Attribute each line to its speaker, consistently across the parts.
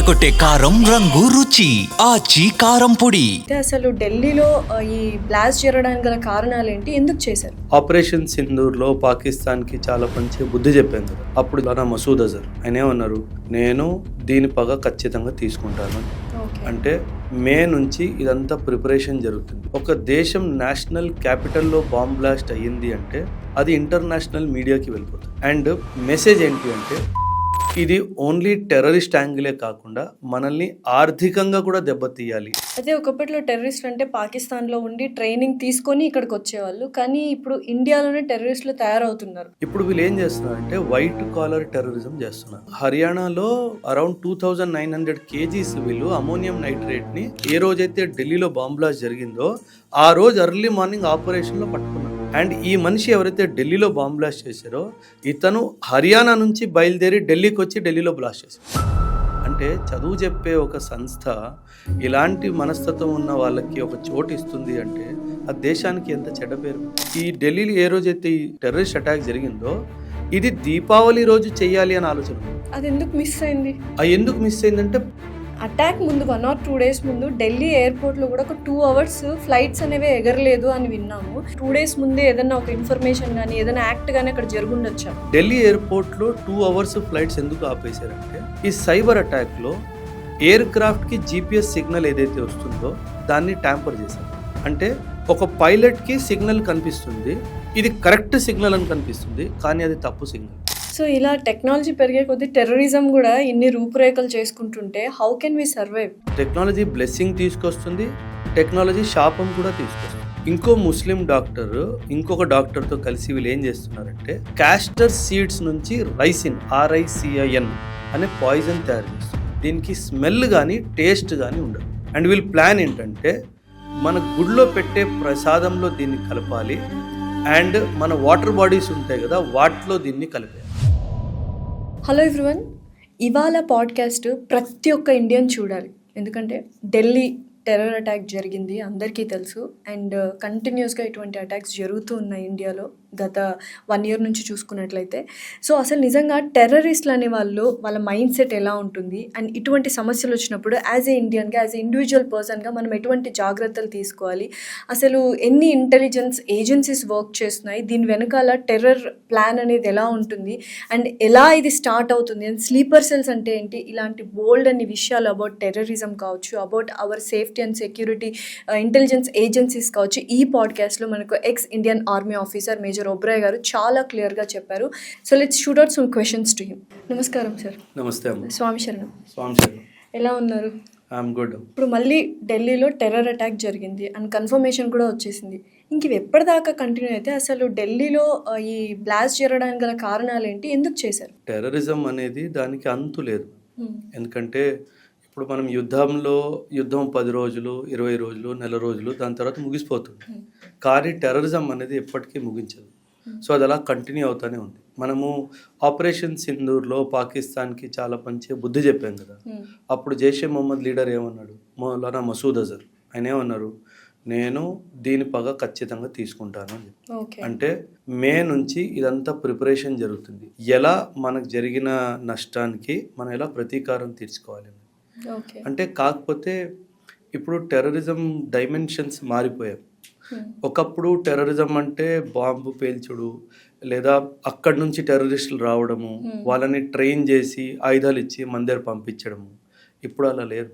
Speaker 1: అదరగొట్టే కారం రంగు రుచి ఆచి కారం పొడి.
Speaker 2: అసలు ఢిల్లీలో ఈ బ్లాస్ట్ జరగడానికి గల కారణాలు ఏంటి, ఎందుకు చేశారు?
Speaker 3: ఆపరేషన్ సింధూర్లో పాకిస్తాన్కి చాలా మంచి బుద్ధి చెప్పాను. అప్పుడు మన మసూద్ అజర్ ఆయన ఏమన్నారు, నేను దీని పగ ఖచ్చితంగా తీసుకుంటాను. అంటే మే నుంచి ఇదంతా ప్రిపరేషన్ జరుగుతుంది. ఒక దేశం నేషనల్ క్యాపిటల్లో బాంబ్ బ్లాస్ట్ అయ్యింది అంటే అది ఇంటర్నేషనల్ మీడియాకి వెళ్ళిపోతుంది. అండ్ మెసేజ్ ఏంటి అంటే ఇది ఓన్లీ టెర్రరిస్ట్ యాంగిలే కాకుండా మనల్ని ఆర్థికంగా కూడా దెబ్బతీయాలి.
Speaker 2: అదే ఒకప్పట్లో టెర్రరిస్ట్ అంటే పాకిస్తాన్లో ఉండి ట్రైనింగ్ తీసుకొని ఇక్కడికి వచ్చేవాళ్ళు, కానీ ఇప్పుడు ఇండియాలోనే టెర్రరిస్టులు తయారవుతున్నారు.
Speaker 3: ఇప్పుడు వీళ్ళు ఏం చేస్తున్నారంటే వైట్ కాలర్ టెర్రరిజం చేస్తున్నారు. హర్యానాలో అరౌండ్ 2900 kgs వీళ్ళు అమోనియం నైట్రేట్ ని ఏ రోజైతే ఢిల్లీలో బాంబ్ బ్లాస్ట్ జరిగిందో ఆ రోజు ఎర్లీ మార్నింగ్ ఆపరేషన్ లో పట్టుకున్నారు. అండ్ ఈ మనిషి ఎవరైతే ఢిల్లీలో బాంబ్ బ్లాస్ట్ చేశారో ఇతను హర్యానా నుంచి బయలుదేరి ఢిల్లీకి వచ్చి ఢిల్లీలో బ్లాస్ట్ చేశారు. అంటే చదువు చెప్పే ఒక సంస్థ ఇలాంటి మనస్తత్వం ఉన్న వాళ్ళకి ఒక చోటు ఇస్తుంది అంటే ఆ దేశానికి ఎంత చెడ్డ పేరు. ఈ ఢిల్లీలో ఏ రోజైతే ఈ టెర్రరిస్ట్ అటాక్ జరిగిందో ఇది దీపావళి రోజు చెయ్యాలి అని ఆలోచన.
Speaker 2: అది ఎందుకు మిస్ అయింది?
Speaker 3: ఎందుకు మిస్ అయిందంటే
Speaker 2: అటాక్ ముందు 1 or 2 days ముందు ఢిల్లీ ఎయిర్పోర్ట్లో కూడా ఒక 2 hours ఫ్లైట్స్ అనేవి ఎగరలేదు అని విన్నాము. 2 days ముందే ఏదైనా ఒక ఇన్ఫర్మేషన్ కానీ ఏదైనా యాక్ట్ కానీ అక్కడ జరుగుండొచ్చా?
Speaker 3: ఢిల్లీ ఎయిర్పోర్ట్లో 2 hours ఫ్లైట్స్ ఎందుకు ఆపేశారంటే ఈ సైబర్ అటాక్లో ఎయిర్ క్రాఫ్ట్కి GPS సిగ్నల్ ఏదైతే వస్తుందో దాన్ని ట్యాంపర్ చేశారు. అంటే ఒక పైలట్కి సిగ్నల్ కనిపిస్తుంది, ఇది కరెక్ట్ సిగ్నల్ అని కనిపిస్తుంది, కానీ అది తప్పు సిగ్నల్.
Speaker 2: సో ఇలా టెక్నాలజీ పెరిగే కొద్దీ టెర్రరిజం కూడా ఇన్ని రూపురేఖలు చేసుకుంటుంటే how can we survive?
Speaker 3: Technology blessing తీసుకొస్తుంది, టెక్నాలజీ శాపం కూడా తీసుకొస్తుంది. ఇంకో ముస్లిం డాక్టర్ ఇంకొక డాక్టర్తో కలిసి వీళ్ళు ఏం చేస్తున్నారంటే క్యాస్టర్ సీడ్స్ నుంచి రైసిన్ RICIN అనే పాయిజన్ తయారు చేస్తారు. దీనికి స్మెల్ కానీ టేస్ట్ కానీ ఉండదు. అండ్ వీళ్ళ ప్లాన్ ఏంటంటే మన గుడిలో పెట్టే ప్రసాదంలో దీన్ని కలపాలి అండ్ మన వాటర్ బాడీస్ ఉంటాయి కదా వాటిలో దీన్ని కలిపేయాలి.
Speaker 2: హలో ఎవ్రీవన్, ఇవాళ పాడ్కాస్ట్ ప్రతి ఒక్క ఇండియన్ చూడాలి. ఎందుకంటే ఢిల్లీ టెర్రర్ అటాక్ జరిగింది, అందరికీ తెలుసు. అండ్ కంటిన్యూస్గా ఇటువంటి అటాక్స్ జరుగుతూ ఉన్నాయి ఇండియాలో గత 1 year నుంచి చూసుకున్నట్లయితే. సో అసలు నిజంగా టెర్రరిస్టులు అనే వాళ్ళ మైండ్ సెట్ ఎలా ఉంటుంది అండ్ ఇటువంటి సమస్యలు వచ్చినప్పుడు యాజ్ ఏ ఇండియన్గా యాజ్ ఏ ఇండివిజువల్ పర్సన్గా మనం ఎటువంటి జాగ్రత్తలు తీసుకోవాలి, అసలు ఎన్ని ఇంటెలిజెన్స్ ఏజెన్సీస్ వర్క్ చేస్తున్నాయి, దీని వెనకాల టెర్రర్ ప్లాన్ అనేది ఎలా ఉంటుంది అండ్ ఎలా ఇది స్టార్ట్ అవుతుంది అండ్ స్లీపర్ సెల్స్ అంటే ఏంటి, ఇలాంటి బోల్డ్ అన్ని విషయాలు అబౌట్ టెర్రరిజం కావచ్చు, about our safety and security intelligence agencies కావచ్చు, ఈ పాడ్కాస్ట్లో మనకు X Indian army officer major Oberoi గారు చాలా క్లియర్గా చెప్పారు. So let's shoot out some questions to him. నమస్కారం సార్.
Speaker 3: నమస్తే అమ్మ.
Speaker 2: స్వామి శరణం.
Speaker 3: స్వామి శరణం.
Speaker 2: ఎలా ఉన్నారు?
Speaker 3: I'm good.
Speaker 2: ఇప్పుడు మళ్ళీ ఢిల్లీలో టెర్రర్ అటాక్ జరిగింది అండ్ కన్ఫర్మేషన్ కూడా వచ్చేసింది. ఇంక ఇవి ఎప్పటిదాకా కంటిన్యూ అయితే అసలు ఢిల్లీలో ఈ బ్లాస్ట్ జరగడానికి గల కారణాలు ఏంటి, ఎందుకు చేశారు?
Speaker 3: టెర్రరిజం అనేది దానికి అంతు లేదు. ఎందుకంటే ఇప్పుడు మనం యుద్ధం 10 రోజులు 20 రోజులు నెల రోజులు దాని తర్వాత ముగిసిపోతుంది. కానీ టెర్రరిజం అనేది ఎప్పటికీ ముగించదు. సో అది అలా కంటిన్యూ అవుతూనే ఉంది. మనము ఆపరేషన్ సింధూర్లో పాకిస్తాన్కి చాలా మంచి బుద్ధి చెప్పాం కదా. అప్పుడు జైషే మొహమ్మద్ లీడర్ ఏమన్నాడు, మౌలానా మసూద్ అజర్ ఆయన ఏమన్నారు, నేను దీని పగ ఖచ్చితంగా తీసుకుంటాను అని చెప్పి. అంటే మే నుంచి ఇదంతా ప్రిపరేషన్ జరుగుతుంది. ఎలా మనకు జరిగిన నష్టానికి మనం ఎలా ప్రతీకారం తీర్చుకోవాలి అంటే. కాకపోతే ఇప్పుడు టెర్రరిజం డైమెన్షన్స్ మారిపోయాయి. ఒకప్పుడు టెర్రరిజం అంటే బాంబు పేల్చుడు లేదా అక్కడి నుంచి టెర్రరిస్టులు రావడము, వాళ్ళని ట్రైన్ చేసి ఆయుధాలు ఇచ్చి మన దగ్గర పంపించడము. ఇప్పుడు అలా లేదు.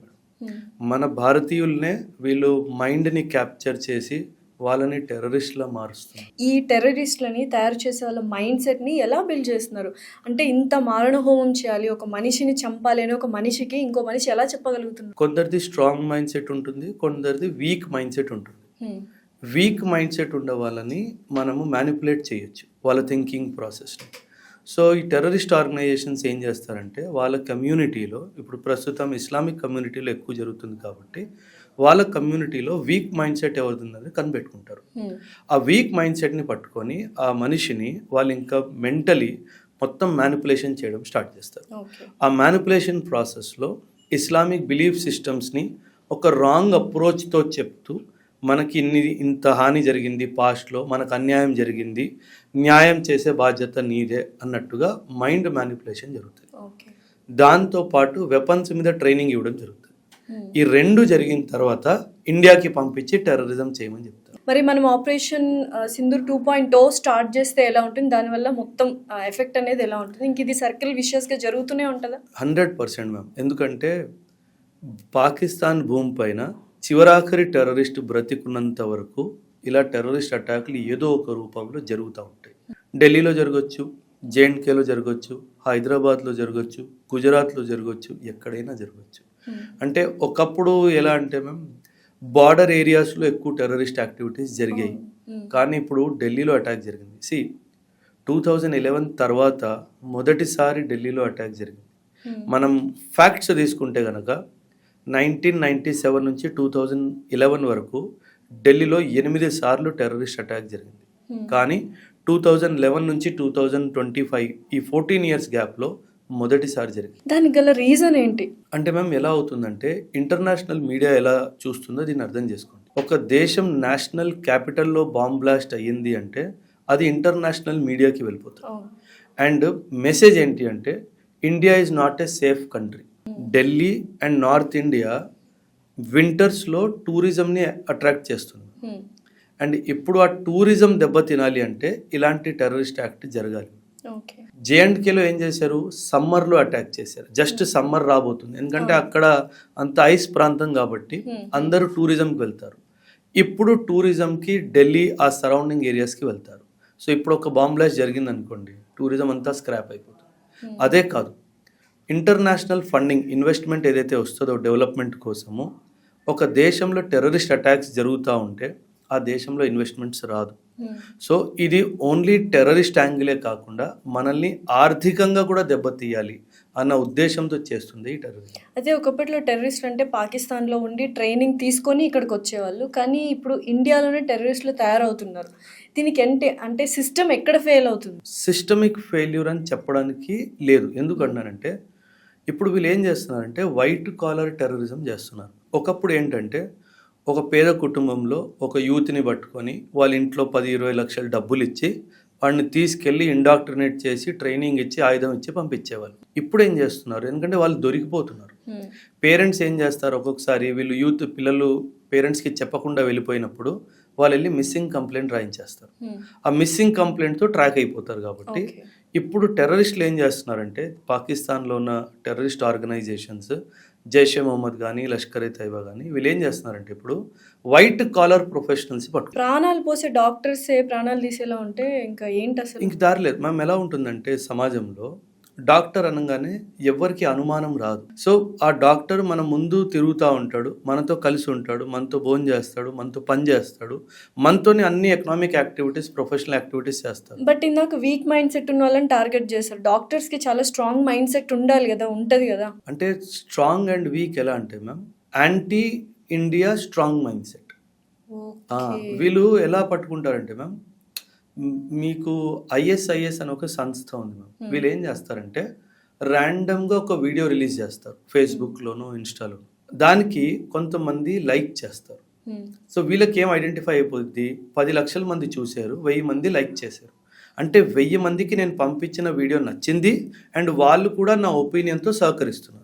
Speaker 3: మన భారతీయులనే వీళ్ళు మైండ్ని క్యాప్చర్ చేసి వాళ్ళని టెర్రరిస్ట్లా మారుస్తున్నారు.
Speaker 2: ఈ టెర్రరిస్ట్లని తయారు చేసే వాళ్ళ మైండ్ సెట్ని ఎలా బిల్డ్ చేస్తున్నారు అంటే ఇంత మారణహోమం చేయాలి, ఒక మనిషిని చంపాలి అని ఒక మనిషికి ఇంకో మనిషి ఎలా చెప్పగలుగుతున్నారు?
Speaker 3: కొందరిది స్ట్రాంగ్ మైండ్ సెట్ ఉంటుంది, కొందరిది వీక్ మైండ్ సెట్ ఉంటుంది. వీక్ మైండ్ సెట్ ఉండే వాళ్ళని మనము మ్యానిపులేట్ చేయొచ్చు వాళ్ళ థింకింగ్ ప్రాసెస్ని. సో ఈ టెర్రరిస్ట్ ఆర్గనైజేషన్స్ ఏం చేస్తారంటే వాళ్ళ కమ్యూనిటీలో, ఇప్పుడు ప్రస్తుతం ఇస్లామిక్ కమ్యూనిటీలో ఎక్కువ జరుగుతుంది కాబట్టి వాళ్ళ కమ్యూనిటీలో వీక్ మైండ్ సెట్ ఎవరిది కనిపెట్టుకుంటారు. ఆ వీక్ మైండ్ సెట్ని పట్టుకొని ఆ మనిషిని వాళ్ళు ఇంకా మెంటలీ మొత్తం మ్యానిపులేషన్ చేయడం స్టార్ట్ చేస్తారు. ఆ మ్యానిపులేషన్ ప్రాసెస్లో ఇస్లామిక్ బిలీఫ్ సిస్టమ్స్ని ఒక రాంగ్ అప్రోచ్తో చెప్తూ మనకి ఇంత హాని జరిగింది, పాస్ట్లో మనకు అన్యాయం జరిగింది, న్యాయం చేసే బాధ్యత నీదే అన్నట్టుగా మైండ్ మ్యానిపులేషన్ జరుగుతుంది. దాంతో పాటు వెపన్స్ మీద ట్రైనింగ్ ఇవ్వడం జరుగుతుంది. ఈ రెండు జరిగిన తర్వాత ఇండియాకి పంపించి టెర్రరిజం చేయమని చెప్తారు.
Speaker 2: మరి మనం ఆపరేషన్ సింధూర్ 2.0 స్టార్ట్ చేస్తే ఎలా ఉంటుంది, దానివల్ల మొత్తం ఎఫెక్ట్ అనేది ఎలా ఉంటుంది? ఇంక ఇది సర్కిల్ విషయస్గా జరుగుతూనే ఉంటుందా?
Speaker 3: 100% మ్యామ్. ఎందుకంటే పాకిస్తాన్ భూమి పైన చివరాఖరి టెర్రరిస్ట్ బ్రతికున్నంత వరకు ఇలా టెర్రరిస్ట్ అటాక్లు ఏదో ఒక రూపంలో జరుగుతూ ఉంటాయి. ఢిల్లీలో జరగచ్చు, జేఎండ్కేలో జరగచ్చు, హైదరాబాద్లో జరగచ్చు, గుజరాత్లో జరగచ్చు, ఎక్కడైనా జరగచ్చు. అంటే ఒకప్పుడు ఎలా అంటే మ్యామ్ బార్డర్ ఏరియాస్లో ఎక్కువ టెర్రరిస్ట్ యాక్టివిటీస్ జరిగాయి. కానీ ఇప్పుడు ఢిల్లీలో అటాక్ జరిగింది. 2011 తర్వాత మొదటిసారి ఢిల్లీలో అటాక్ జరిగింది. మనం ఫ్యాక్ట్స్ తీసుకుంటే కనుక 1997 నుంచి 2011 వరకు ఢిల్లీలో 8 సార్లు టెర్రరిస్ట్ అటాక్ జరిగింది. కానీ 2011 నుంచి 2025 ఈ 14 ఇయర్స్ గ్యాప్లో మొదటిసారి జరిగింది.
Speaker 2: దానికి గల రీజన్ ఏంటి
Speaker 3: అంటే మ్యామ్ ఎలా అవుతుందంటే ఇంటర్నేషనల్ మీడియా ఎలా చూస్తుందో దీన్ని అర్థం చేసుకోండి. ఒక దేశం నేషనల్ క్యాపిటల్లో బాంబ్ బ్లాస్ట్ అయ్యింది అంటే అది ఇంటర్నేషనల్ మీడియాకి వెళ్ళిపోతుంది. అండ్ మెసేజ్ ఏంటి అంటే India is not a safe country. Delhi and north India వింటర్స్లో టూరిజంని అట్రాక్ట్ చేస్తుంది. అండ్ ఇప్పుడు ఆ టూరిజం దెబ్బతినాలి అంటే ఇలాంటి టెర్రరిస్ట్ యాక్ట్ జరగాలి. జేఎండ్కేలో ఏం చేశారు, సమ్మర్లో అటాక్ చేశారు. జస్ట్ సమ్మర్ రాబోతుంది, ఎందుకంటే అక్కడ అంత ఐస్ ప్రాంతం కాబట్టి అందరూ టూరిజంకి వెళ్తారు. ఇప్పుడు టూరిజంకి ఢిల్లీ ఆ సరౌండింగ్ ఏరియాస్కి వెళ్తారు. సో ఇప్పుడు ఒక బాంబ్ బ్లాస్ట్ జరిగింది అనుకోండి, టూరిజం అంతా స్క్రాప్ అయిపోతుంది. అదే కాదు, ఇంటర్నేషనల్ ఫండింగ్ ఇన్వెస్ట్మెంట్ ఏదైతే వస్తుందో డెవలప్మెంట్ కోసము, ఒక దేశంలో టెర్రరిస్ట్ అటాక్స్ జరుగుతూ ఉంటే ఆ దేశంలో ఇన్వెస్ట్మెంట్స్ రాదు. సో ఇది ఓన్లీ టెర్రరిస్ట్ యాంగిలే కాకుండా మనల్ని ఆర్థికంగా కూడా దెబ్బతీయాలి అన్న ఉద్దేశంతో చేస్తుంది ఈ టెర్రరిజం.
Speaker 2: అదే ఒకప్పట్లో టెర్రరిస్ట్ అంటే పాకిస్తాన్లో ఉండి ట్రైనింగ్ తీసుకొని ఇక్కడికి వచ్చేవాళ్ళు, కానీ ఇప్పుడు ఇండియాలోనే టెర్రరిస్టులు తయారవుతున్నారు. దీనికి అంటే సిస్టమ్ ఎక్కడ ఫెయిల్ అవుతుంది?
Speaker 3: సిస్టమిక్ ఫెయిల్యూర్ అని చెప్పడానికి లేదు. ఎందుకంటున్నానంటే ఇప్పుడు వీళ్ళు ఏం చేస్తున్నారంటే వైట్ కాలర్ టెర్రరిజం చేస్తున్నారు. ఒకప్పుడు ఏంటంటే ఒక పేద కుటుంబంలో ఒక యూత్ని పట్టుకొని వాళ్ళ ఇంట్లో 10-20 లక్షల డబ్బులు ఇచ్చి వాడిని తీసుకెళ్ళి ఇండాక్ట్రినేట్ చేసి ట్రైనింగ్ ఇచ్చి ఆయుధం ఇచ్చి పంపించేవాళ్ళు. ఇప్పుడు ఏం చేస్తున్నారు, ఎందుకంటే వాళ్ళు దొరికిపోతున్నారు. పేరెంట్స్ ఏం చేస్తారు, ఒక్కొక్కసారి వీళ్ళు యూత్ పిల్లలు పేరెంట్స్కి చెప్పకుండా వెళ్ళిపోయినప్పుడు వాళ్ళు వెళ్ళి మిస్సింగ్ కంప్లైంట్ రాయించేస్తారు. ఆ మిస్సింగ్ కంప్లైంట్తో ట్రాక్ అయిపోతారు. కాబట్టి ఇప్పుడు టెర్రరిస్టులు ఏం చేస్తున్నారంటే పాకిస్తాన్లో ఉన్న టెర్రరిస్ట్ ఆర్గనైజేషన్స్ జైషే మొహమ్మద్ కానీ లష్కర్-ఏ తైబా కానీ వీళ్ళు ఏం చేస్తున్నారంటే ఇప్పుడు వైట్ కాలర్ ప్రొఫెషనల్స్ పట్టు
Speaker 2: ప్రాణాలు పోసే డాక్టర్స్ ప్రాణాలు తీసేలా ఉంటే ఇంకా ఏంటి అసలు?
Speaker 3: ఇంక దారి లేదు. మనం ఎలా ఉంటుందంటే సమాజంలో డాక్టర్ అనగానే ఎవరికి అనుమానం రాదు. సో ఆ డాక్టర్ మన ముందు తిరుగుతూ ఉంటాడు, మనతో కలిసి ఉంటాడు, మనతో భోజనం చేస్తాడు, మనతో పని చేస్తాడు, మనతోని అన్ని ఎకనామిక్ యాక్టివిటీస్ ప్రొఫెషనల్ యాక్టివిటీస్ చేస్తాడు.
Speaker 2: బట్ ఇందాక వీక్ మైండ్ సెట్ ఉన్న వాళ్ళని టార్గెట్ చేస్తారు. డాక్టర్స్కి చాలా స్ట్రాంగ్ మైండ్ సెట్ ఉండాలి కదా, ఉంటుంది కదా.
Speaker 3: అంటే స్ట్రాంగ్ అండ్ వీక్ ఎలా అంటే ma'am anti India strong mind set. వీళ్ళు ఎలా పట్టుకుంటారంటే మ్యామ్ మీకు ఐఎస్ఐఎస్ అని ఒక సంస్థ ఉంది మ్యామ్. వీళ్ళు ఏం చేస్తారంటే ర్యాండమ్గా ఒక వీడియో రిలీజ్ చేస్తారు ఫేస్బుక్లోనో ఇన్స్టాలో, దానికి కొంతమంది లైక్ చేస్తారు. సో వీళ్ళకి ఏం ఐడెంటిఫై అయిపోద్ది, 10 లక్షల మంది చూశారు, 1000 మంది లైక్ చేశారు అంటే 1000 మందికి నేను పంపించిన వీడియో నచ్చింది అండ్ వాళ్ళు కూడా నా ఒపీనియన్తో సహకరిస్తున్నారు.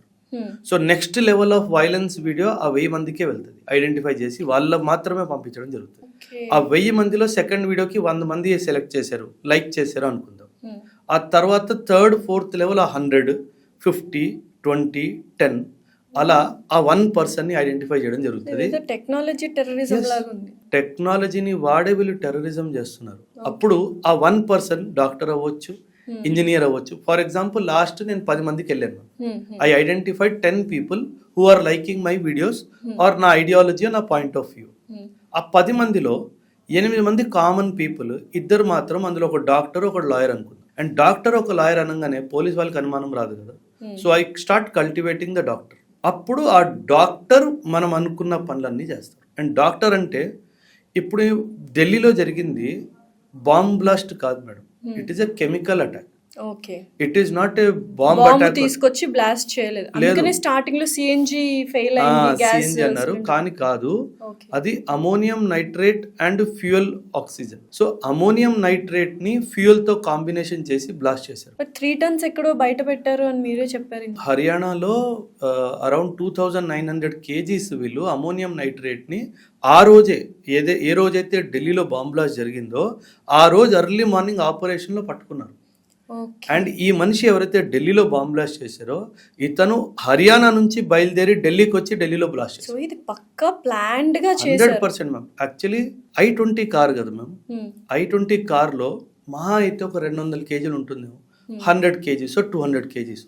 Speaker 3: So next level of violence video ఆ 1000 మందికే వెళ్తుంది, ఐడెంటిఫై చేసి వాళ్ళకి మాత్రమే పంపించడం జరుగుతుంది. ఆ 1000 మందిలో సెకండ్ వీడియోకి 100 మంది సెలెక్ట్ చేశారు, లైక్ చేశారు అనుకుందాం. ఆ తర్వాత థర్డ్ ఫోర్త్ లెవెల్ 100, 50, 20, 10 అలా ఆ 1% ఐడెంటిఫై చేయడం జరుగుతుంది.
Speaker 2: టెక్నాలజీ టెర్రరిజం లాగా ఉంది.
Speaker 3: టెక్నాలజీని వాడే వీళ్ళు టెర్రరిజం చేస్తున్నారు. అప్పుడు ఆ 1% డాక్టర్ అవ్వచ్చు, ఇంజనీర్ అవ్వచ్చు. ఫర్ ఎగ్జాంపుల్ లాస్ట్ నేను 10 మందికి వెళ్ళాను, I identified 10 people who are liking my videos or నా ఐడియాలజీ, నా పాయింట్ ఆఫ్ వ్యూ. ఆ 10 మందిలో 8 మంది కామన్ పీపుల్, 2 మాత్రం అందులో ఒక డాక్టర్ ఒక లాయర్ అనుకున్నాను. అండ్ డాక్టర్ ఒక లాయర్ అనగానే పోలీస్ వాళ్ళకి అనుమానం రాదు కదా. So I start cultivating the doctor. అప్పుడు ఆ డాక్టర్ మనం అనుకున్న పనులన్నీ చేస్తారు. అండ్ డాక్టర్ అంటే ఇప్పుడు ఢిల్లీలో జరిగింది బాంబ్ బ్లాస్ట్ కాదు madam, it is a chemical attack.
Speaker 2: Okay.
Speaker 3: It is not a bomb
Speaker 2: bomb
Speaker 3: attack.
Speaker 2: తీసుకొచ్చి బ్లాస్ట్ చేయలేదు. అందుకనే స్టార్టింగ్ లో సిఎన్జి ఫెయిల్ అయింది, గ్యాస్
Speaker 3: సిఎన్జి అన్నారు, కానీ కాదు,
Speaker 2: ఓకే.
Speaker 3: అది ammonium nitrate and fuel oxygen. So ammonium nitrate ని ఫ్యూయల్ తో కాంబినేషన్ చేసి బ్లాస్ట్ చేశారు.
Speaker 2: బట్ 3 టన్స్ ఎక్కడో బయట పెట్టారు అని మీరే చెప్పారు.
Speaker 3: హర్యానాలో అరౌండ్ 2900 kgs వీళ్ళు అమోనియం నైట్రేట్ ని ఆ రోజే ఏ రోజైతే ఢిల్లీలో బాంబ్ బ్లాస్ట్ జరిగిందో ఆ రోజు ఎర్లీ మార్నింగ్ ఆపరేషన్ లో పట్టుకున్నారు. అండ్ ఈ మనిషి ఎవరైతే ఢిల్లీలో బాంబ్ బ్లాస్ట్ చేశారో ఇతను హర్యానా నుంచి బయలుదేరి ఢిల్లీకి వచ్చి ఢిల్లీలో బ్లాస్ట్ చేశారు.
Speaker 2: సో ఇది పక్కా ప్లాన్డ్ గా
Speaker 3: 100% మ్యామ్. యాక్చువల్లీ i20 కార్ కదా మ్యామ్, i20 కార్లో మహా అయితే ఒక 200 kgs ఉంటుంది, 100 kgs 200 kgs.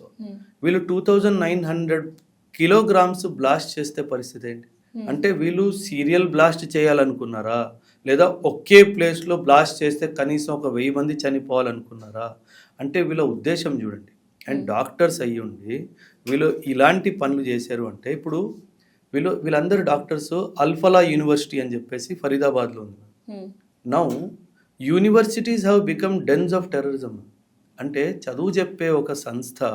Speaker 3: వీళ్ళు 2900 kilograms బ్లాస్ట్ చేస్తే పరిస్థితి ఏంటి? అంటే వీళ్ళు సీరియల్ బ్లాస్ట్ చేయాలనుకున్నారా, లేదా ఒకే ప్లేస్లో బ్లాస్ట్ చేస్తే కనీసం ఒక 1000 మంది చనిపోవాలనుకున్నారా? అంటే వీళ్ళ ఉద్దేశం చూడండి. అండ్ డాక్టర్స్ అయ్యి ఉండి వీళ్ళు ఇలాంటి పనులు చేశారు అంటే, ఇప్పుడు వీళ్ళందరూ డాక్టర్స్ అల్ఫలా యూనివర్సిటీ అని చెప్పేసి ఫరీదాబాద్లో ఉంది. Now universities have become dense of terrorism. అంటే చదువు చెప్పే ఒక సంస్థ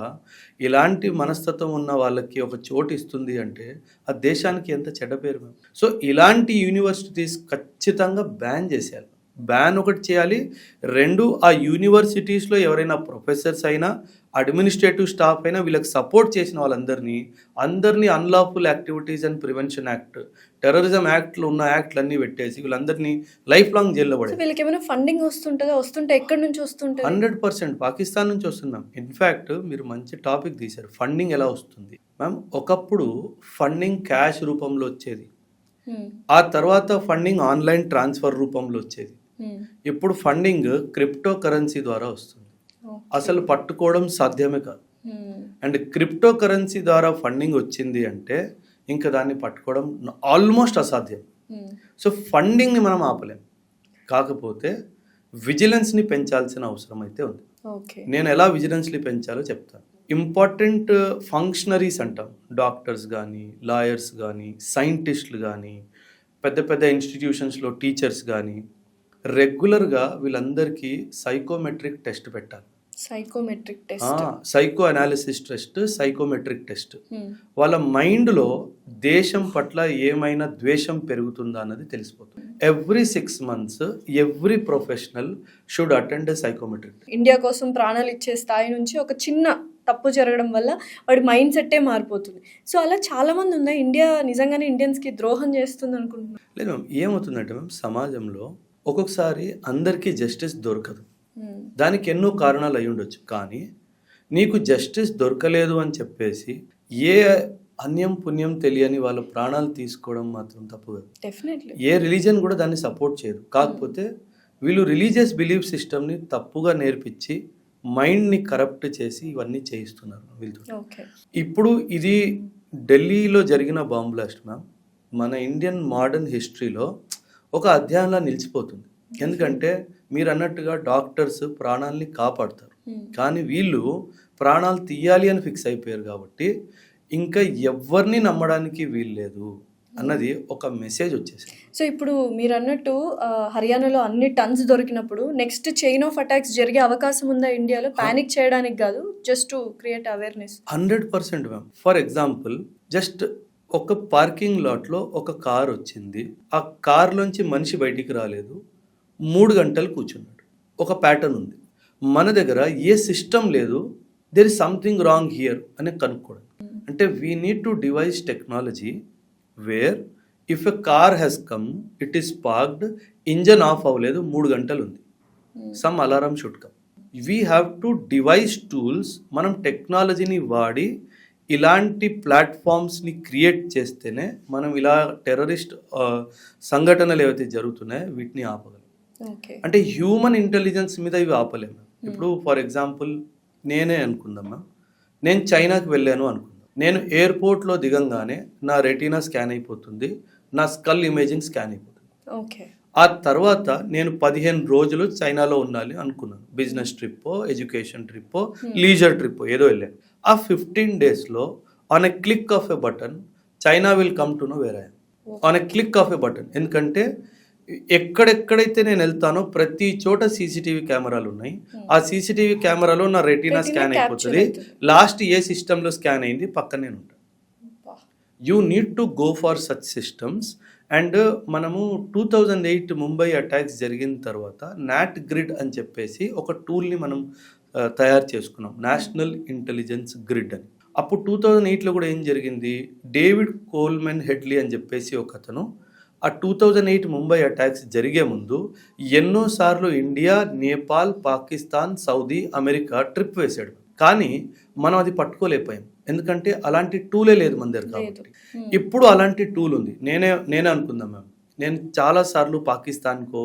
Speaker 3: ఇలాంటి మనస్తత్వం ఉన్న వాళ్ళకి ఒక చోటు ఇస్తుంది అంటే ఆ దేశానికి ఎంత చెడ్డ పేరు. సో ఇలాంటి యూనివర్సిటీస్ ఖచ్చితంగా బ్యాన్ చేసేయాలి. బ్యాన్ ఒకటి చేయాలి. 2, ఆ యూనివర్సిటీస్లో ఎవరైనా ప్రొఫెసర్స్ అయినా అడ్మినిస్ట్రేటివ్ స్టాఫ్ అయినా వీళ్ళకి సపోర్ట్ చేసిన వాళ్ళందరినీ unlawful activities and prevention act, terrorism యాక్ట్లో ఉన్న యాక్ట్లు అన్నీ పెట్టేసి వీళ్ళందరినీ లైఫ్ లాంగ్ జైల్లో పడేది.
Speaker 2: వీళ్ళకి ఏమైనా ఫండింగ్ వస్తుంటే ఎక్కడి నుంచి వస్తుంటుంది?
Speaker 3: 100% పాకిస్తాన్ నుంచి వస్తున్నాం. ఇన్ఫ్యాక్ట్ మీరు మంచి టాపిక్ తీశారు, ఫండింగ్ ఎలా వస్తుంది మ్యామ్. ఒకప్పుడు ఫండింగ్ క్యాష్ రూపంలో వచ్చేది, ఆ తర్వాత ఫండింగ్ ఆన్లైన్ ట్రాన్స్ఫర్ రూపంలో వచ్చేది, ఇప్పుడు ఫండింగ్ క్రిప్టో కరెన్సీ ద్వారా వస్తుంది. అసలు పట్టుకోవడం సాధ్యమే కాదు. అండ్ క్రిప్టో కరెన్సీ ద్వారా ఫండింగ్ వచ్చింది అంటే ఇంకా దాన్ని పట్టుకోవడం ఆల్మోస్ట్ అసాధ్యం. సో ఫండింగ్ని మనం ఆపలేం, కాకపోతే విజిలెన్స్ని పెంచాల్సిన అవసరం అయితే ఉంది. నేను ఎలా విజిలెన్స్ని పెంచాలో చెప్తాను. ఇంపార్టెంట్ ఫంక్షనరీస్ అంటాం, డాక్టర్స్ కానీ, లాయర్స్ కానీ, సైంటిస్టులు కానీ, పెద్ద పెద్ద ఇన్స్టిట్యూషన్స్లో టీచర్స్ కానీ రెగ్యులర్గా వీళ్ళందరికీ సైకోమెట్రిక్ టెస్ట్ పెట్టాలి. Psycho analysis test, psychometric test. వాళ్ళ మైండ్లో దేశం పట్ల ఏమైనా ద్వేషం పెరుగుతుందా అన్నది తెలిసిపోతుంది. Every 6 months every professional should attend psychometric.
Speaker 2: India కోసం ప్రాణాలు ఇచ్చే స్థాయి నుంచి ఒక చిన్న తప్పు జరగడం వల్ల వాడి మైండ్ సెట్టే మారిపోతుంది. సో అలా చాలా మంది ఉన్నాయి. ఇండియా నిజంగానే ఇండియన్స్కి ద్రోహం చేస్తుంది అనుకుంటున్నాను.
Speaker 3: లేదు మ్యామ్, ఏమవుతుందంటే మ్యామ్, సమాజంలో ఒక్కొక్కసారి అందరికీ జస్టిస్ దొరకదు. దానికి ఎన్నో కారణాలు అయి ఉండొచ్చు, కానీ నీకు జస్టిస్ దొరకలేదు అని చెప్పేసి ఏ అన్యం పుణ్యం తెలియని వాళ్ళ ప్రాణాలు తీసుకోవడం మాత్రం తప్పు కాదు.
Speaker 2: డెఫినెట్లీ
Speaker 3: ఏ రిలీజన్ కూడా దాన్ని సపోర్ట్ చేయదు. కాకపోతే వీళ్ళు రిలీజియస్ బిలీఫ్ సిస్టమ్ని తప్పుగా నేర్పించి మైండ్ని కరప్ట్ చేసి ఇవన్నీ చేయిస్తున్నారు వీళ్ళతో. ఇప్పుడు ఇది ఢిల్లీలో జరిగిన బాంబ్ బ్లాస్ట్ మ్యామ్ మన ఇండియన్ మోడర్న్ హిస్టరీలో ఒక అధ్యాయంలా నిలిచిపోతుంది. ఎందుకంటే మీరు అన్నట్టుగా డాక్టర్స్ ప్రాణాలని కాపాడుతారు, కానీ వీళ్ళు ప్రాణాలు తీయాలి అని ఫిక్స్ అయిపోయారు. కాబట్టి ఇంకా ఎవరిని నమ్మడానికి వీల్లేదు అన్నది ఒక మెసేజ్ వచ్చేసింది.
Speaker 2: సో ఇప్పుడు మీరు అన్నట్టు హర్యానాలో అన్ని టన్స్ దొరికినప్పుడు నెక్స్ట్ చైన్ ఆఫ్ అటాక్స్ జరిగే అవకాశం ఉందా ఇండియాలో? ప్యానిక్ చేయడానికి కాదు, just to create awareness.
Speaker 3: 100% ma'am. For example, just ఒక పార్కింగ్ లాట్లో ఒక కార్ వచ్చింది, ఆ కార్లోంచి మనిషి బయటికి రాలేదు, 3 గంటలు కూర్చున్నాడు. ఒక ప్యాటర్న్ ఉంది. మన దగ్గర ఏ సిస్టమ్ లేదు, there is something wrong here అని కనుక్కోవడం. అంటే we need to devise technology where if a car has come, it is parked, engine off అవ్వలేదు, 3 గంటలు ఉంది, some alarm should come. We have to devise tools. మనం టెక్నాలజీని వాడి ఇలాంటి ప్లాట్ఫామ్స్ని క్రియేట్ చేస్తేనే మనం ఇలా టెర్రరిస్ట్ సంఘటనలు ఏవైతే జరుగుతున్నాయో వీటిని ఆపగలం. అంటే హ్యూమన్ ఇంటెలిజెన్స్ మీద ఇవి ఆపలేము. ఇప్పుడు ఫర్ ఎగ్జాంపుల్ నేనే అనుకుందామా, నేను చైనాకి వెళ్ళాను అనుకుందాం. నేను ఎయిర్పోర్ట్లో దిగంగానే నా రెటీనా స్కాన్ అయిపోతుంది, నా స్కల్ ఇమేజింగ్ స్కాన్ అయిపోతుంది. ఆ తర్వాత నేను 15 రోజులు చైనాలో ఉండాలి అనుకున్నాను. బిజినెస్ ట్రిప్పో, ఎడ్యుకేషన్ ట్రిప్పో, లీజర్ ట్రిప్పో ఏదో వెళ్ళాను. ఆ 15 daysలో on a click of a button China will come to know where I am. On a click of a button. ఎందుకంటే ఎక్కడెక్కడైతే నేను వెళ్తానో ప్రతి చోట సీసీటీవీ కెమెరాలు ఉన్నాయి. ఆ సీసీటీవీ కెమెరాలో నా రెటీనా స్కాన్ అయిపోతుంది. లాస్ట్ ఏ సిస్టంలో స్కాన్ అయింది పక్కనే ఉంటా. You need to go for such systems. And మనము 2008 ముంబై అటాక్స్ జరిగిన తర్వాత నాట్ గ్రిడ్ అని చెప్పేసి ఒక టూల్ని మనం తయారు చేసుకున్నాం, నేషనల్ ఇంటెలిజెన్స్ గ్రిడ్ అని. అప్పుడు 2008లో కూడా ఏం జరిగింది, డేవిడ్ కోల్మెన్ హెడ్లీ అని చెప్పేసి ఒక అతను ఆ 2008 ముంబై అటాక్స్ జరిగే ముందు ఎన్నోసార్లు India, Nepal, Pakistan, Saudi, America trip వేశాడు. కానీ మనం అది పట్టుకోలేకపోయాం, ఎందుకంటే అలాంటి టూలే లేదు మన దగ్గర కాబట్టి. ఇప్పుడు అలాంటి టూల్ ఉంది. నేనే అనుకుందాం మ్యామ్, నేను చాలాసార్లు పాకిస్తాన్కో,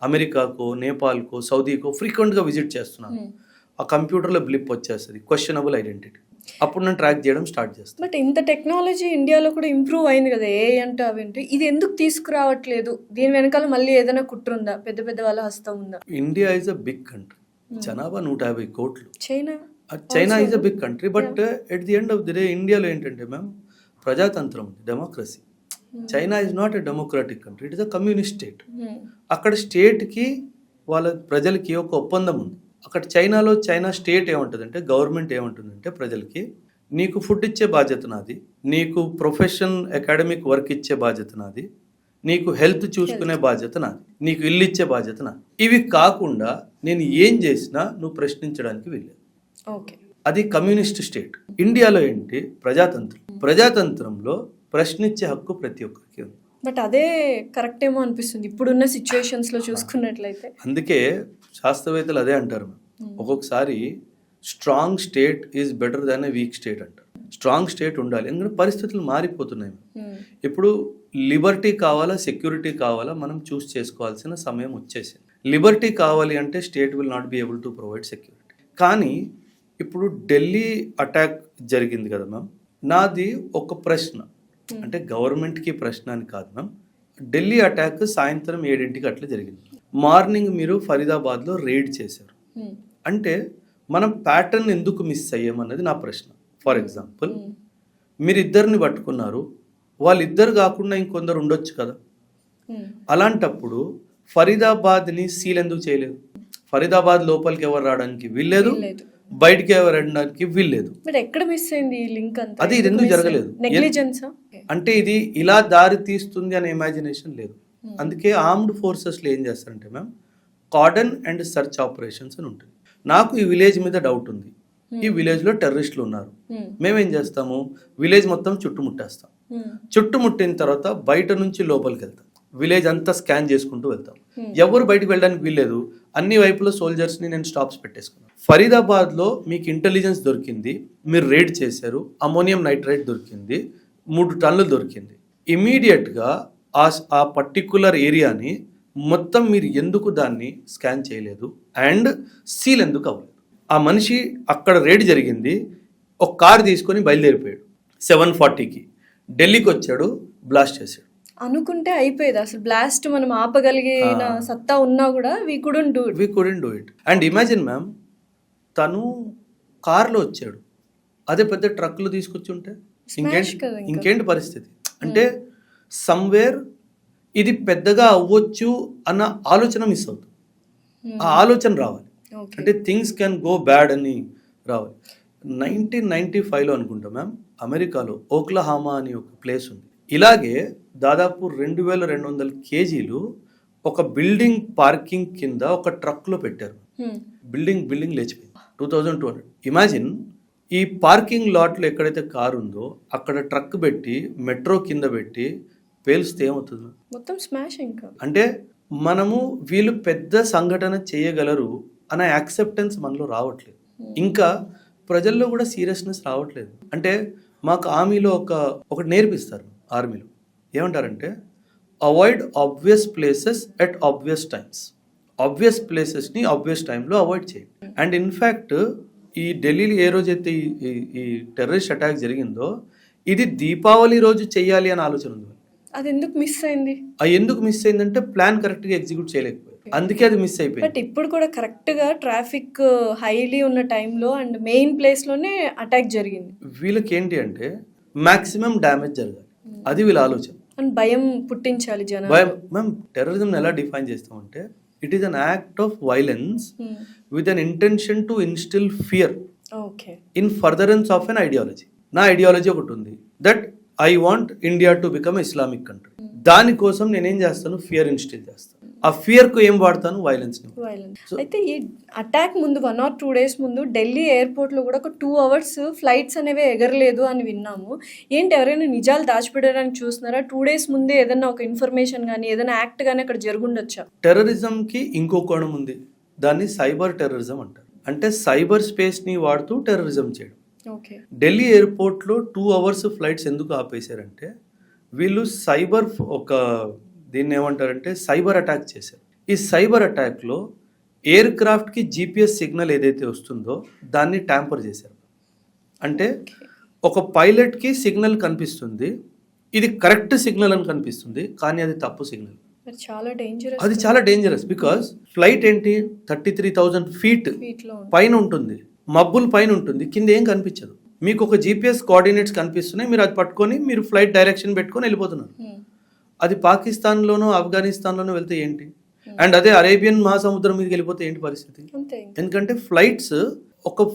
Speaker 3: అమెరికాకో, నేపాల్కో, సౌదీకో ఫ్రీక్వెంట్గా విజిట్ చేస్తున్నాను. ఆ కంప్యూటర్లో బ్లిప్ వచ్చేస్తుంది, క్వశ్చనబుల్ ఐడెంటిటీ. అప్పుడు నేను ట్రాక్ చేయడం స్టార్ట్ చేస్తాను.
Speaker 2: బట్ ఇంత టెక్నాలజీ ఇండియాలో కూడా ఇంప్రూవ్ అయింది కదా, ఏ అంటే అవేంటి, ఇది ఎందుకు తీసుకురావట్లేదు? దీని వెనకాల మళ్ళీ ఏదైనా కుట్రుందా? పెద్ద పెద్ద వాళ్ళ హస్తం ఉందా?
Speaker 3: India is a big country, జనాభా 150 కోట్లు.
Speaker 2: China
Speaker 3: is a big country, but at the end of the day ఇండియాలో ఏంటంటే మ్యామ్ ప్రజాతంత్రం ఉంది, democracy. China is not a democratic country, it is a communist state. అక్కడ స్టేట్కి వాళ్ళ ప్రజలకి ఒక ఒప్పందం ఉంది. అక్కడ చైనాలో చైనా స్టేట్ ఏముంటుందంటే, గవర్నమెంట్ ఏముంటుందంటే ప్రజలకి, నీకు ఫుడ్ ఇచ్చే బాధ్యత నాది, నీకు ప్రొఫెషన్ అకాడమిక్ వర్క్ ఇచ్చే బాధ్యత నాది, నీకు హెల్త్ చూసుకునే బాధ్యత నాది, నీకు ఇల్లు ఇచ్చే బాధ్యత నాది. ఇవి కాకుండా నేను ఏం చేసినా నువ్వు ప్రశ్నించడానికి వీల్లేదు. అది కమ్యూనిస్ట్ స్టేట్. ఇండియాలో ఏంటి, ప్రజాతంత్రం. ప్రజాతంత్రంలో ప్రశ్నించే హక్కు ప్రతి ఒక్కరికి ఉంది.
Speaker 2: బట్ అదే కరెక్ట్ ఏమో అనిపిస్తుంది ఇప్పుడున్న సిచ్యువేషన్స్ లో చూసుకున్నట్లయితే.
Speaker 3: అందుకే శాస్త్రవేత్తలు అదే అంటారు, ఒక్కొక్కసారి strong state is better than a week state అంటారు. స్ట్రాంగ్ స్టేట్ ఉండాలి, ఎందుకంటే పరిస్థితులు మారిపోతున్నాయి. ఇప్పుడు లిబర్టీ కావాలా, సెక్యూరిటీ కావాలా, మనం చూస్ చేసుకోవాల్సిన సమయం వచ్చేసింది. లిబర్టీ కావాలి అంటే state will not be able to provide security. కానీ ఇప్పుడు ఢిల్లీ అటాక్ జరిగింది కదా మ్యామ్, నాది ఒక ప్రశ్న, అంటే గవర్నమెంట్కి ప్రశ్న అని కాదు మ్యామ్. ఢిల్లీ అటాక్ సాయంత్రం 7 అట్లా జరిగింది. మార్నింగ్ మీరు ఫరీదాబాద్లో రైడ్ చేశారు అంటే మనం ప్యాటర్న్ ఎందుకు మిస్ అయ్యామన్నది నా ప్రశ్న. ఫర్ ఎగ్జాంపుల్, మీరు ఇద్దరిని పట్టుకున్నారు, వాళ్ళిద్దరు కాకుండా ఇంకొందరు ఉండొచ్చు కదా. అలాంటప్పుడు ఫరీదాబాద్ని సీల్ ఎందుకు చేయలేదు? ఫరీదాబాద్ లోపలికి ఎవరు రావడానికి వీల్లేదు, బయటికి ఎవరు రావడానికి వీల్లేదు.
Speaker 2: ఎక్కడ మిస్ అయింది ఈ లింక్ అంతా?
Speaker 3: అది ఇది ఎందుకు జరగలేదు? అంటే ఇది ఇలా దారి తీస్తుంది అనే ఇమాజినేషన్ లేదు. అందుకే ఆర్మ్డ్ ఫోర్సెస్లో ఏం చేస్తారంటే ma'am, cordon and search operations అని ఉంటుంది. నాకు ఈ విలేజ్ మీద డౌట్ ఉంది, ఈ విలేజ్లో టెర్రరిస్టులు ఉన్నారు, మేమేం చేస్తాము, విలేజ్ మొత్తం చుట్టుముట్టేస్తాం. చుట్టుముట్టిన తర్వాత బయట నుంచి లోపలికి వెళ్తాం, విలేజ్ అంతా స్కాన్ చేసుకుంటూ వెళ్తాం. ఎవరు బయటకు వెళ్ళడానికి వీల్లేదు, అన్ని వైపులో సోల్జర్స్ని నేను స్టాప్స్ పెట్టేసుకున్నాను. ఫరీదాబాద్లో మీకు ఇంటెలిజెన్స్ దొరికింది, మీరు రేడ్ చేశారు, అమోనియం నైట్రేట్ దొరికింది, 3 టన్నులు దొరికింది. ఇమీడియట్గా ఆ పర్టిక్యులర్ ఏరియాని మొత్తం మీరు ఎందుకు దాన్ని స్కాన్ చేయలేదు అండ్ సీల్ ఎందుకు అవ్వలేదు? ఆ మనిషి అక్కడ రేడ్ జరిగింది, ఒక కార్ తీసుకొని బయలుదేరిపోయాడు 7:40కి, ఢిల్లీకి వచ్చాడు, బ్లాస్ట్ చేశాడు.
Speaker 2: అనుకుంటే అయిపోయేది అసలు, బ్లాస్ట్ మనం ఆపగలిగిన సత్తా ఉన్నా కూడా we couldn't do it.
Speaker 3: And imagine ma'am, తను కార్లో వచ్చాడు, అదే పెద్ద ట్రక్లో తీసుకొచ్చి ఉంటే ఇంకేంటి పరిస్థితి? అంటే సమ్వేర్ ఇది పెద్దగా అవ్వచ్చు అన్న ఆలోచన మిస్ అవుతుంది. ఆ ఆలోచన రావాలి, అంటే థింగ్స్ కెన్ గో బ్యాడ్ అని రావాలి. 1995లో అనుకుంటా మ్యామ్, అమెరికాలో ఓక్లహామా అని ఒక ప్లేస్ ఉంది. ఇలాగే దాదాపు 2200 కేజీలు ఒక బిల్డింగ్ పార్కింగ్ కింద ఒక ట్రక్లో పెట్టారు. బిల్డింగ్ లేచిపోయింది. 2200. ఇమాజిన్, ఈ పార్కింగ్ లాట్లో ఎక్కడైతే కారు ఉందో అక్కడ ట్రక్ పెట్టి మెట్రో కింద పెట్టి పేల్స్తే ఏమవుతుంది?
Speaker 2: మొత్తం స్మాష్. ఇంకా
Speaker 3: అంటే మనము వీళ్ళు పెద్ద సంఘటన చేయగలరు అనే యాక్సెప్టెన్స్ మనలో రావట్లేదు, ఇంకా ప్రజల్లో కూడా సీరియస్నెస్ రావట్లేదు. అంటే మాకు ఆర్మీలో ఒకటి నేర్పిస్తారు, ఆర్మీలో ఏమంటారంటే, avoid obvious places at obvious times. Obvious ప్లేసెస్ని ఆబ్వియస్ టైంలో అవాయిడ్ చేయండి. అండ్ ఇన్ఫ్యాక్ట్ ఈ ఢిల్లీలో ఏ రోజైతే ఈ టెర్రరిస్ట్ అటాక్ జరిగిందో, ఇది దీపావళి రోజు చేయాలి అని ఆలోచన ఉంది.
Speaker 2: అది ఎందుకు మిస్ అయింది?
Speaker 3: ఎందుకు మిస్ అయిందంటే ప్లాన్ కరెక్ట్గా ఎగ్జిక్యూట్ చేయలేకపోయారు, అందుకే అది మిస్ అయిపోయింది.
Speaker 2: బట్ ఇప్పుడు కూడా కరెక్ట్గా ట్రాఫిక్ హైలీ ఉన్న టైంలో అండ్ మెయిన్ ప్లేస్లోనే అటాక్ జరిగింది.
Speaker 3: వీళ్ళకి ఏంటి అంటే మ్యాక్సిమం డ్యామేజ్ జరగాలి, అది వీళ్ళ ఆలోచన.
Speaker 2: అని భయం పుట్టించాలి జనాలు.
Speaker 3: మేము టెర్రరిజం ఎలా డిఫైన్ చేస్తామంటే it is an act of violence with an intention to instil fear
Speaker 2: okay.
Speaker 3: In furtherance of an ideology. నా ఐడియాలజీ ఒకటి ఉంది, that I want India to become Islamic country. దానికోసం నేనేం చేస్తాను, ఫియర్ ఇన్స్టిల్ చేస్తాను. ఆ ఫియర్కు ఏం వాడతాను, వైలెన్స్.
Speaker 2: అయితే ఈ అటాక్ ముందు 1 or 2 days ముందు ఢిల్లీ ఎయిర్పోర్ట్లో కూడా ఒక 2 hours ఫ్లైట్స్ అనేవి ఎగరలేదు అని విన్నాము. ఏంటి, ఎవరైనా నిజాలు దాచిపెట్టడానికి చూస్తున్నారా? 2 days ముందే ఏదైనా ఒక ఇన్ఫర్మేషన్ కానీ ఏదైనా యాక్ట్ కానీ అక్కడ జరుగుండొచ్చా?
Speaker 3: టెర్రరిజంకి ఇంకో కోణం ఉంది, దాన్ని సైబర్ టెర్రరిజం అంటారు. అంటే సైబర్ స్పేస్ని వాడుతూ టెర్రరిజం చేయడం.
Speaker 2: ఓకే.
Speaker 3: ఢిల్లీ ఎయిర్పోర్ట్లో 2 hours ఫ్లైట్స్ ఎందుకు ఆపేశారంటే వీళ్ళు సైబర్ దీన్ని ఏమంటారంటే సైబర్ అటాక్ చేశారు. ఈ సైబర్ అటాక్లో ఎయిర్ క్రాఫ్ట్కి GPS సిగ్నల్ ఏదైతే వస్తుందో దాన్ని ట్యాంపర్ చేశారు. అంటే ఒక పైలట్కి సిగ్నల్ కనిపిస్తుంది, ఇది కరెక్ట్ సిగ్నల్ అని కనిపిస్తుంది, కానీ అది తప్పు సిగ్నల్.
Speaker 2: చాలా డేంజరస్.
Speaker 3: అది చాలా డేంజరస్, బికాస్ ఫ్లైట్ ఏంటి 33,000 feet పైన ఉంటుంది, మబ్బుల పైన ఉంటుంది, కింద ఏం కనిపించదు. మీకు ఒక GPS కోఆర్డినేట్స్ కనిపిస్తున్నాయి, మీరు అది పట్టుకొని మీరు ఫ్లైట్ డైరెక్షన్ పెట్టుకొని వెళ్ళిపోతున్నారు. అది పాకిస్తాన్లోనో ఆఫ్ఘనిస్తాన్లోనో వెళ్తే ఏంటి, అండ్ అదే అరేబియన్ మహాసముద్రం మీదకి వెళ్ళిపోతే ఏంటి పరిస్థితి? ఎందుకంటే ఫ్లైట్స్ ఒక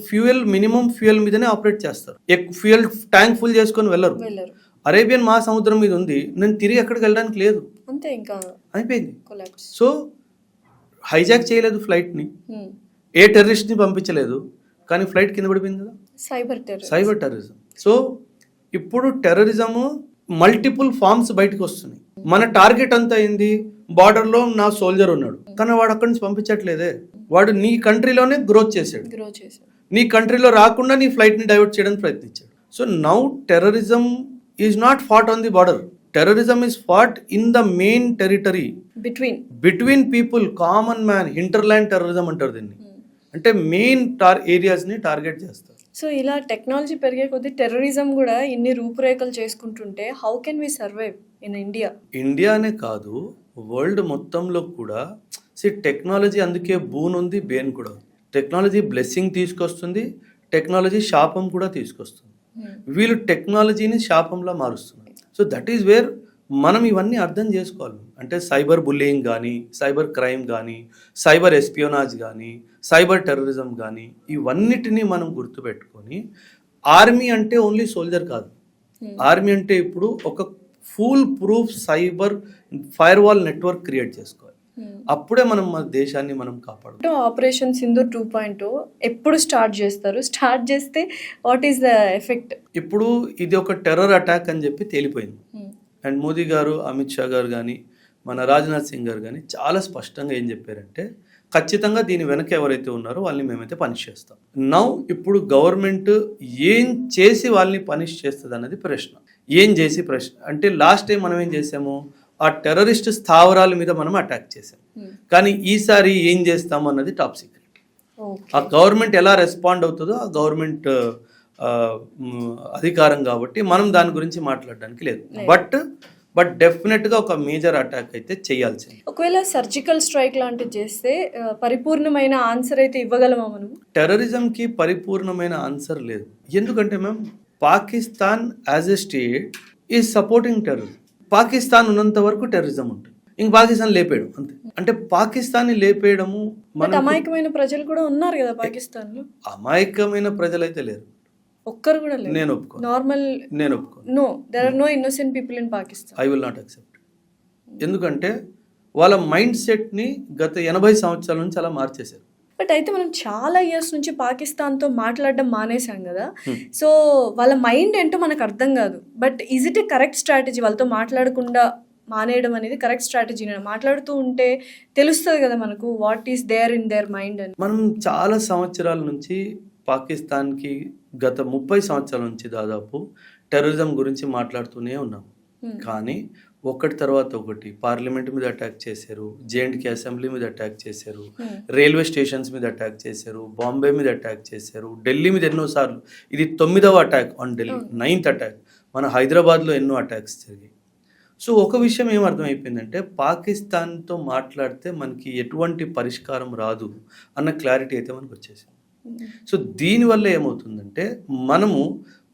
Speaker 3: మినిమం ఫ్యూయల్ మీదనే ఆపరేట్ చేస్తారు, ఫ్యూయల్ ట్యాంక్ ఫుల్ చేసుకొని వెళ్ళరు. అరేబియన్ మహాసముద్రం మీద ఉంది, నేను తిరిగి ఎక్కడికి వెళ్ళడానికి లేదు,
Speaker 2: అంతే, ఇంకా
Speaker 3: అయిపోయింది. సో హైజాక్ చేయలేదు ఫ్లైట్ని, ఏ టెర్రరిస్ట్ని పంపించలేదు, కానీ ఫ్లైట్ కింద పడిపోయింది కదా, సైబర్ టెర్రరిజం. సో ఇప్పుడు టెర్రరిజము మల్టిపుల్ ఫార్మ్స్ బయటకు వస్తున్నాయి. మన టార్గెట్ అంతా అయింది, బార్డర్లో నా సోల్జర్ ఉన్నాడు, కానీ వాడు అక్కడి నుంచి పంపించట్లేదే, వాడు నీ కంట్రీలోనే గ్రోత్ చేశాడు, నీ కంట్రీలో రాకుండా నీ ఫ్లైట్ని డైవర్ట్ చేయడానికి ప్రయత్నించాడు. So now terrorism is not fought on the border, terrorism is fought in the main territory between people, common man. Hinterland terrorism అంటారు దీన్ని. అంటే మెయిన్ ఏరియాస్ని టార్గెట్ చేస్తారు.
Speaker 2: సో ఇలా టెక్నాలజీ పెరిగే కొద్దీ టెర్రరిజం కూడా ఇన్ని రూపురేఖలు చేసుకుంటుంటే how can we survive in India?
Speaker 3: ఇండియానే కాదు, వరల్డ్ మొత్తంలో కూడా టెక్నాలజీ అందుకే బూన్ ఉంది, బేన్ కూడా ఉంది. టెక్నాలజీ బ్లెస్సింగ్ తీసుకొస్తుంది, టెక్నాలజీ శాపం కూడా తీసుకొస్తుంది. వీళ్ళు టెక్నాలజీని శాపంలా మారుస్తున్నారు. సో దట్ ఈస్ వేర్ మనం ఇవన్నీ అర్థం చేసుకోవాలి. అంటే సైబర్ బుల్లింగ్ కానీ, సైబర్ క్రైమ్ కానీ, సైబర్ ఎస్పియోనాజ్ కానీ, సైబర్ టెర్రరిజం కానీ, ఇవన్నిటినీ మనం గుర్తుపెట్టుకొని, ఆర్మీ అంటే ఓన్లీ సోల్జర్ కాదు, ఆర్మీ అంటే ఇప్పుడు ఒక full proof cyber fire wall network create చేసుకోవాలి. అప్పుడే మనం మన దేశాన్ని మనం కాపాడుతాం.
Speaker 2: ఆపరేషన్ సింధూర్ 2.0 ఎప్పుడు స్టార్ట్ చేస్తారు? స్టార్ట్ చేస్తే వాట్ ఈస్ ద ఎఫెక్ట్?
Speaker 3: ఇప్పుడు ఇది ఒక టెర్రర్ అటాక్ అని చెప్పి తేలిపోయింది. అండ్ మోదీ గారు, అమిత్ షా గారు కానీ, మన రాజ్నాథ్ సింగ్ గారు కానీ చాలా స్పష్టంగా ఏం చెప్పారంటే ఖచ్చితంగా దీని వెనక ఎవరైతే ఉన్నారో వాళ్ళని మేమైతే పనిష్ చేస్తాం. నౌ ఇప్పుడు గవర్నమెంట్ ఏం చేసి వాళ్ళని పనిష్ చేస్తుంది అన్నది ప్రశ్న. ఏం చేసి ప్రశ్న అంటే లాస్ట్ టైం మనం ఏం చేసాము, ఆ టెర్రరిస్ట్ స్థావరాల మీద మనం అటాక్ చేసాం, కానీ ఈసారి ఏం చేస్తాం అన్నది టాప్ సీక్రెట్. ఆ గవర్నమెంట్ ఎలా రెస్పాండ్ అవుతుందో ఆ గవర్నమెంట్ అధికారం కాబట్టి మనం దాని గురించి మాట్లాడడానికి లేదు. బట్ డెఫినెట్గా ఒక మేజర్ అటాక్ అయితే చేయాల్సింది.
Speaker 2: ఒకవేళ సర్జికల్ స్ట్రైక్ లాంటిది చేస్తే పరిపూర్ణమైన ఆన్సర్ అయితే ఇవ్వగలమా మనం?
Speaker 3: టెర్రరిజంకి పరిపూర్ణమైన ఆన్సర్ లేదు. ఎందుకంటే ma'am, Pakistan as a state is supporting terrorism. Pakistan ఉన్నంత వరకు టెర్రరిజం ఉంటుంది, ఇంక పాకిస్తాన్ లేపేయడం అంతే. అంటే పాకిస్తాన్ని లేపేయడము.
Speaker 2: అమాయకమైన ప్రజలు కూడా ఉన్నారు కదా పాకిస్తాన్లో.
Speaker 3: అమాయకమైన ప్రజలు అయితే లేరు,
Speaker 2: ఒక్కరు కూడా లేరు.
Speaker 3: నేను ఒప్పుకోను.
Speaker 2: No, there are no innocent people in Pakistan.
Speaker 3: I will not accept. ఎందుకంటే వాళ్ళ మైండ్ సెట్ని గత 80 సంవత్సరాల నుంచి అలా మార్చేశారు.
Speaker 2: బట్ అయితే మనం చాలా ఇయర్స్ నుంచి పాకిస్తాన్తో మాట్లాడడం మానేసాం కదా, సో వాళ్ళ మైండ్ ఏంటో మనకు అర్థం కాదు. But is it A correct strategy? వాళ్ళతో మాట్లాడకుండా మానేయడం అనేది కరెక్ట్ స్ట్రాటజీ? మాట్లాడుతూ ఉంటే తెలుస్తుంది కదా మనకు what is there in their mind అని.
Speaker 3: మనం చాలా సంవత్సరాల నుంచి పాకిస్తాన్కి గత 30 సంవత్సరాల నుంచి దాదాపు టెర్రరిజం గురించి మాట్లాడుతూనే ఉన్నాం. కానీ ఒకటి తర్వాత ఒకటి పార్లమెంట్ మీద అటాక్ చేశారు, జేఎండ్కే అసెంబ్లీ మీద అటాక్ చేశారు, రైల్వే స్టేషన్స్ మీద అటాక్ చేశారు, బాంబే మీద అటాక్ చేశారు, ఢిల్లీ మీద ఎన్నోసార్లు. ఇది 9వ attack on Delhi, 9th attack. మన హైదరాబాద్లో ఎన్నో అటాక్స్ జరిగాయి. సో ఒక విషయం ఏమర్థమైపోయిందంటే పాకిస్తాన్తో మాట్లాడితే మనకి ఎటువంటి పరిష్కారం రాదు అన్న క్లారిటీ అయితే మనకు వచ్చేసింది. సో దీనివల్ల ఏమవుతుందంటే మనము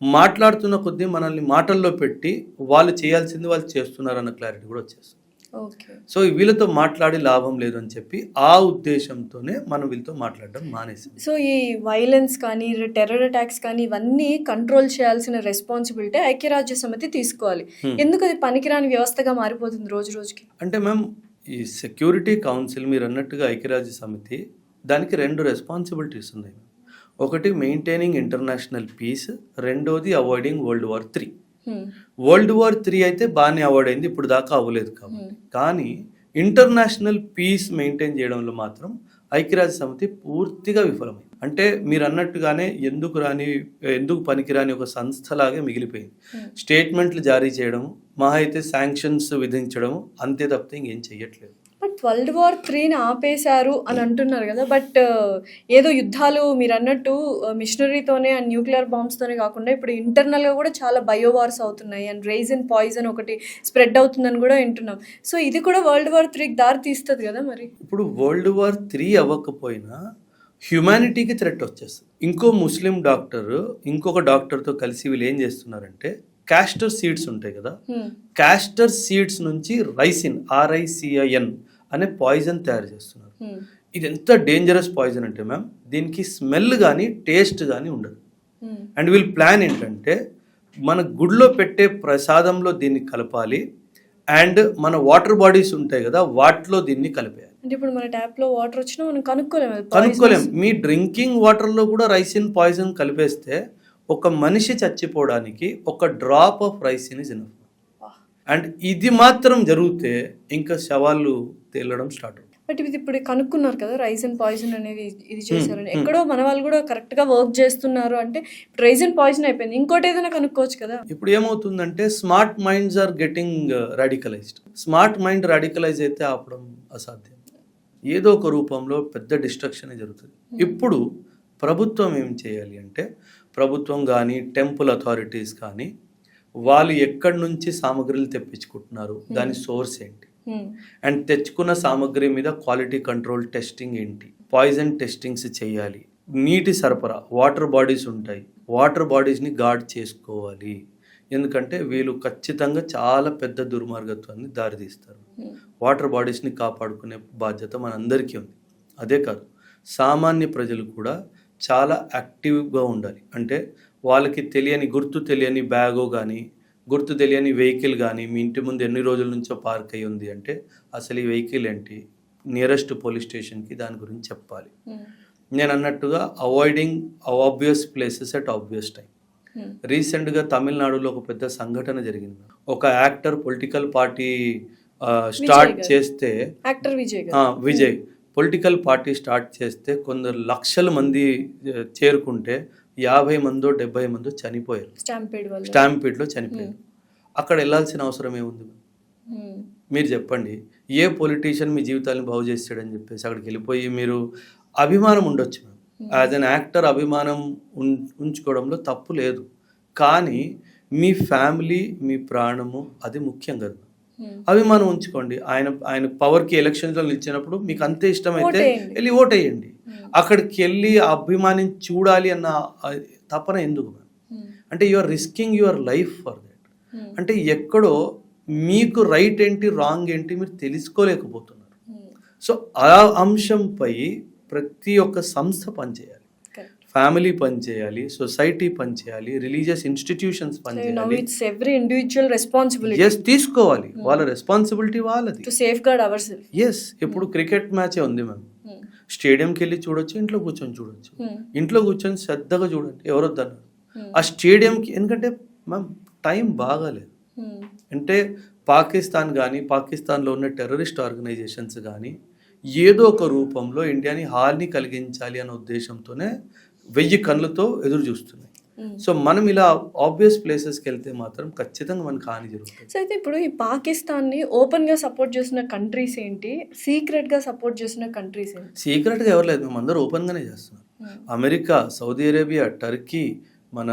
Speaker 3: మాట్లాడుతున్న కొద్దీ మనల్ని మాటల్లో పెట్టి వాళ్ళు చేయాల్సింది వాళ్ళు చేస్తున్నారు అన్న క్లారిటీ కూడా వచ్చేస్తుంది.
Speaker 2: ఓకే.
Speaker 3: సో వీళ్ళతో మాట్లాడి లాభం లేదు అని చెప్పి ఆ ఉద్దేశంతోనే మనం వీళ్ళతో మాట్లాడడం మానేసింది.
Speaker 2: సో ఈ వైలెన్స్ కానీ టెర్రర్ అటాక్స్ కానీ ఇవన్నీ కంట్రోల్ చేయాల్సిన రెస్పాన్సిబిలిటీ ఐక్యరాజ్య సమితి తీసుకోవాలి. ఎందుకు అది పనికిరాని వ్యవస్థగా మారిపోతుంది రోజు రోజుకి?
Speaker 3: అంటే మ్యామ్, ఈ సెక్యూరిటీ కౌన్సిల్ మీరు అన్నట్టుగా ఐక్యరాజ్య సమితి దానికి 2 రెస్పాన్సిబిలిటీస్ ఉన్నాయి. ఒకటి మెయింటైనింగ్ ఇంటర్నేషనల్ పీస్, రెండోది avoiding world war 3. World war 3 అయితే బాగానే అవాయిడ్ అయింది, ఇప్పుడు దాకా అవ్వలేదు కాబట్టి. కానీ ఇంటర్నేషనల్ పీస్ మెయింటైన్ చేయడంలో మాత్రం ఐక్యరాజ్య సమితి పూర్తిగా విఫలమైంది. అంటే మీరు అన్నట్టుగానే ఎందుకు పనికిరాని ఒక సంస్థలాగే మిగిలిపోయింది. స్టేట్మెంట్లు జారీ చేయడం, మహా అయితే శాంక్షన్స్ విధించడం, అంతే తప్పితే ఇంకేం చెయ్యట్లేదు.
Speaker 2: బట్ వరల్డ్ వార్ 3ని ఆపేశారు అని అంటున్నారు కదా, బట్ ఏదో యుద్ధాలు మీరు అన్నట్టు మిషనరీతోనే అండ్ న్యూక్లియర్ బాంబ్స్తోనే కాకుండా ఇప్పుడు ఇంటర్నల్గా కూడా చాలా బయో వార్స్ అవుతున్నాయి అండ్ రైజిన్ పాయిజన్ ఒకటి స్ప్రెడ్ అవుతుందని కూడా వింటున్నాం. సో ఇది కూడా వరల్డ్ వార్ 3కి దారి తీస్తుంది కదా మరి.
Speaker 3: ఇప్పుడు వరల్డ్ వార్ 3 అవ్వకపోయినా హ్యుమానిటీకి థ్రెట్ వచ్చేస్తుంది. ఇంకో ముస్లిం డాక్టర్ ఇంకొక డాక్టర్తో కలిసి వీళ్ళు ఏం చేస్తున్నారంటే క్యాస్టర్ సీడ్స్ ఉంటాయి కదా, క్యాస్టర్ సీడ్స్ నుంచి రైసిన్ RICIN అనే పాయిజన్ తయారు చేస్తున్నారు. ఇది ఎంత డేంజరస్ పాయిజన్ అంటే మ్యామ్, దీనికి స్మెల్ కానీ టేస్ట్ కానీ ఉండదు. అండ్ వీళ్ళ ప్లాన్ ఏంటంటే మన గుడిలో పెట్టే ప్రసాదంలో దీన్ని కలపాలి అండ్ మన వాటర్ బాడీస్ ఉంటాయి కదా వాటిలో దీన్ని కలిపేయాలి.
Speaker 2: అంటే ఇప్పుడు మన ట్యాప్లో వాటర్ వచ్చినా మనం
Speaker 3: కనుక్కోలేం. మీ డ్రింకింగ్ వాటర్లో కూడా రైసిన్ పాయిజన్ కలిపేస్తే ఒక మనిషి చచ్చిపోవడానికి ఒక drop of raisin is enough. And ఇది మాత్రం జరిగితే ఇంకా శవాలు తేలడం స్టార్ట్ అవుతుంది.
Speaker 2: బట్ ఇది ఇప్పుడు కనుక్కున్నారు కదా రైజిన్ పాయిజన్ అనేది ఇది చేశారని, ఎక్కడో మన వాళ్ళు కూడా కరెక్ట్గా వర్క్ చేస్తున్నారు అంటే రైజిన్ పాయిజన్ అయిపోయింది, ఇంకోటి ఏదైనా కనుక్కోవచ్చు కదా.
Speaker 3: ఇప్పుడు ఏమవుతుందంటే smart minds are getting radicalized. Smart mind radicalize అయితే ఆపడం అసాధ్యం. ఏదో ఒక రూపంలో పెద్ద డిస్ట్రక్షన్ జరుగుతుంది. ఇప్పుడు ప్రభుత్వం ఏం చేయాలి అంటే, ప్రభుత్వం కానీ టెంపుల్ అథారిటీస్ కానీ వాళ్ళు ఎక్కడి నుంచి సామగ్రిలు తెప్పించుకుంటున్నారు, దాని సోర్స్ ఏంటి, అండ్ తెచ్చుకున్న సామగ్రి మీద క్వాలిటీ కంట్రోల్ టెస్టింగ్ ఏంటి, పాయిజన్ టెస్టింగ్స్ చేయాలి, నీటి సరఫరా, వాటర్ బాడీస్ ఉంటాయి, వాటర్ బాడీస్ని గార్డ్ చేసుకోవాలి. ఎందుకంటే వీళ్ళు ఖచ్చితంగా చాలా పెద్ద దుర్మార్గత్వాన్ని దారితీస్తారు. వాటర్ బాడీస్ని కాపాడుకునే బాధ్యత మనందరికీ ఉంది. అదే కాదు, సామాన్య ప్రజలు కూడా చాలా యాక్టివ్గా ఉండాలి. అంటే వాళ్ళకి గుర్తు తెలియని బ్యాగో కానీ గుర్తు తెలియని వెహికల్ కానీ మీ ఇంటి ముందు ఎన్ని రోజుల నుంచో పార్క్ అయ్యి ఉంది అంటే అసలు ఈ వెహికల్ ఏంటి, నియరెస్ట్ పోలీస్ స్టేషన్కి దాని గురించి చెప్పాలి. నేను అన్నట్టుగా avoiding obvious places at obvious time. రీసెంట్గా తమిళనాడులో ఒక పెద్ద సంఘటన జరిగింది. ఒక యాక్టర్ పొలిటికల్ పార్టీ స్టార్ట్ చేస్తే, విజయ్ పొలిటికల్ పార్టీ స్టార్ట్ చేస్తే కొందరు లక్షల మంది చేరుకుంటే 50 మందో 70 మందో చనిపోయారు. స్టాంపీడ్లో చనిపోయారు. అక్కడ వెళ్ళాల్సిన అవసరం ఏముంది? మీరు చెప్పండి. ఏ పొలిటీషియన్ మీ జీవితాలను బాగు చేస్తాడని చెప్పేసి అక్కడికి వెళ్ళిపోయి మీరు అభిమానం ఉండొచ్చు. యాజ్ అన్ యాక్టర్ అభిమానం ఉంచుకోవడంలో తప్పు లేదు. కానీ మీ ఫ్యామిలీ, మీ ప్రాణము అది ముఖ్యం కదా. అభిమానం ఉంచుకోండి. ఆయన పవర్కి ఎలక్షన్స్లో నిలిచినప్పుడు మీకు అంతే ఇష్టమైతే వెళ్ళి ఓటేయండి. అక్కడికి వెళ్ళి అభిమానం చూడాలి అన్న తపన ఎందుకు? అంటే you are risking your life for that. అంటే ఎక్కడో మీకు రైట్ ఏంటి రాంగ్ ఏంటి మీరు తెలుసుకోలేకపోతున్నారు. సో ఆ అంశంపై ప్రతి ఒక్క సంస్థ పనిచేయాలి. ఫ్యామిలీ పనిచేయాలి, సొసైటీ పనిచేయాలి, రిలీజియస్ ఇన్స్టిట్యూషన్స్ పనిచేయాలి. తీసుకోవాలి, వాళ్ళ రెస్పాన్సిబిలిటీ వాళ్ళది. ఎస్, ఇప్పుడు క్రికెట్ మ్యాచే ఉంది మ్యామ్, స్టేడియంకి వెళ్ళి చూడొచ్చు, ఇంట్లో కూర్చొని చూడొచ్చు. ఇంట్లో కూర్చొని శ్రద్ధగా చూడండి, ఎవరొద్దన్నారు. ఆ స్టేడియంకి ఎందుకంటే మ్యామ్ టైం బాగాలేదు. అంటే పాకిస్తాన్ కానీ పాకిస్తాన్లో ఉన్న టెర్రరిస్ట్ ఆర్గనైజేషన్స్ కానీ ఏదో ఒక రూపంలో ఇండియాని హాని కలిగించాలి అనే ఉద్దేశంతోనే 1000 కళ్ళతో ఎదురు చూస్తున్నాయి. సో మనం ఇలా ఆబ్వియస్ ప్లేసెస్కి వెళ్తే మాత్రం ఖచ్చితంగా మనకు హాని జరుగుతుంది.
Speaker 2: సో అయితే ఇప్పుడు ఈ పాకిస్తాన్ని ఓపెన్గా సపోర్ట్ చేసిన కంట్రీస్ ఏంటి, సీక్రెట్గా సపోర్ట్ చేసిన కంట్రీస్ ఏంటి?
Speaker 3: సీక్రెట్గా ఎవరు లేదు, మేము అందరూ ఓపెన్గానే చేస్తున్నాం. అమెరికా, సౌదీ అరేబియా, టర్కీ, మన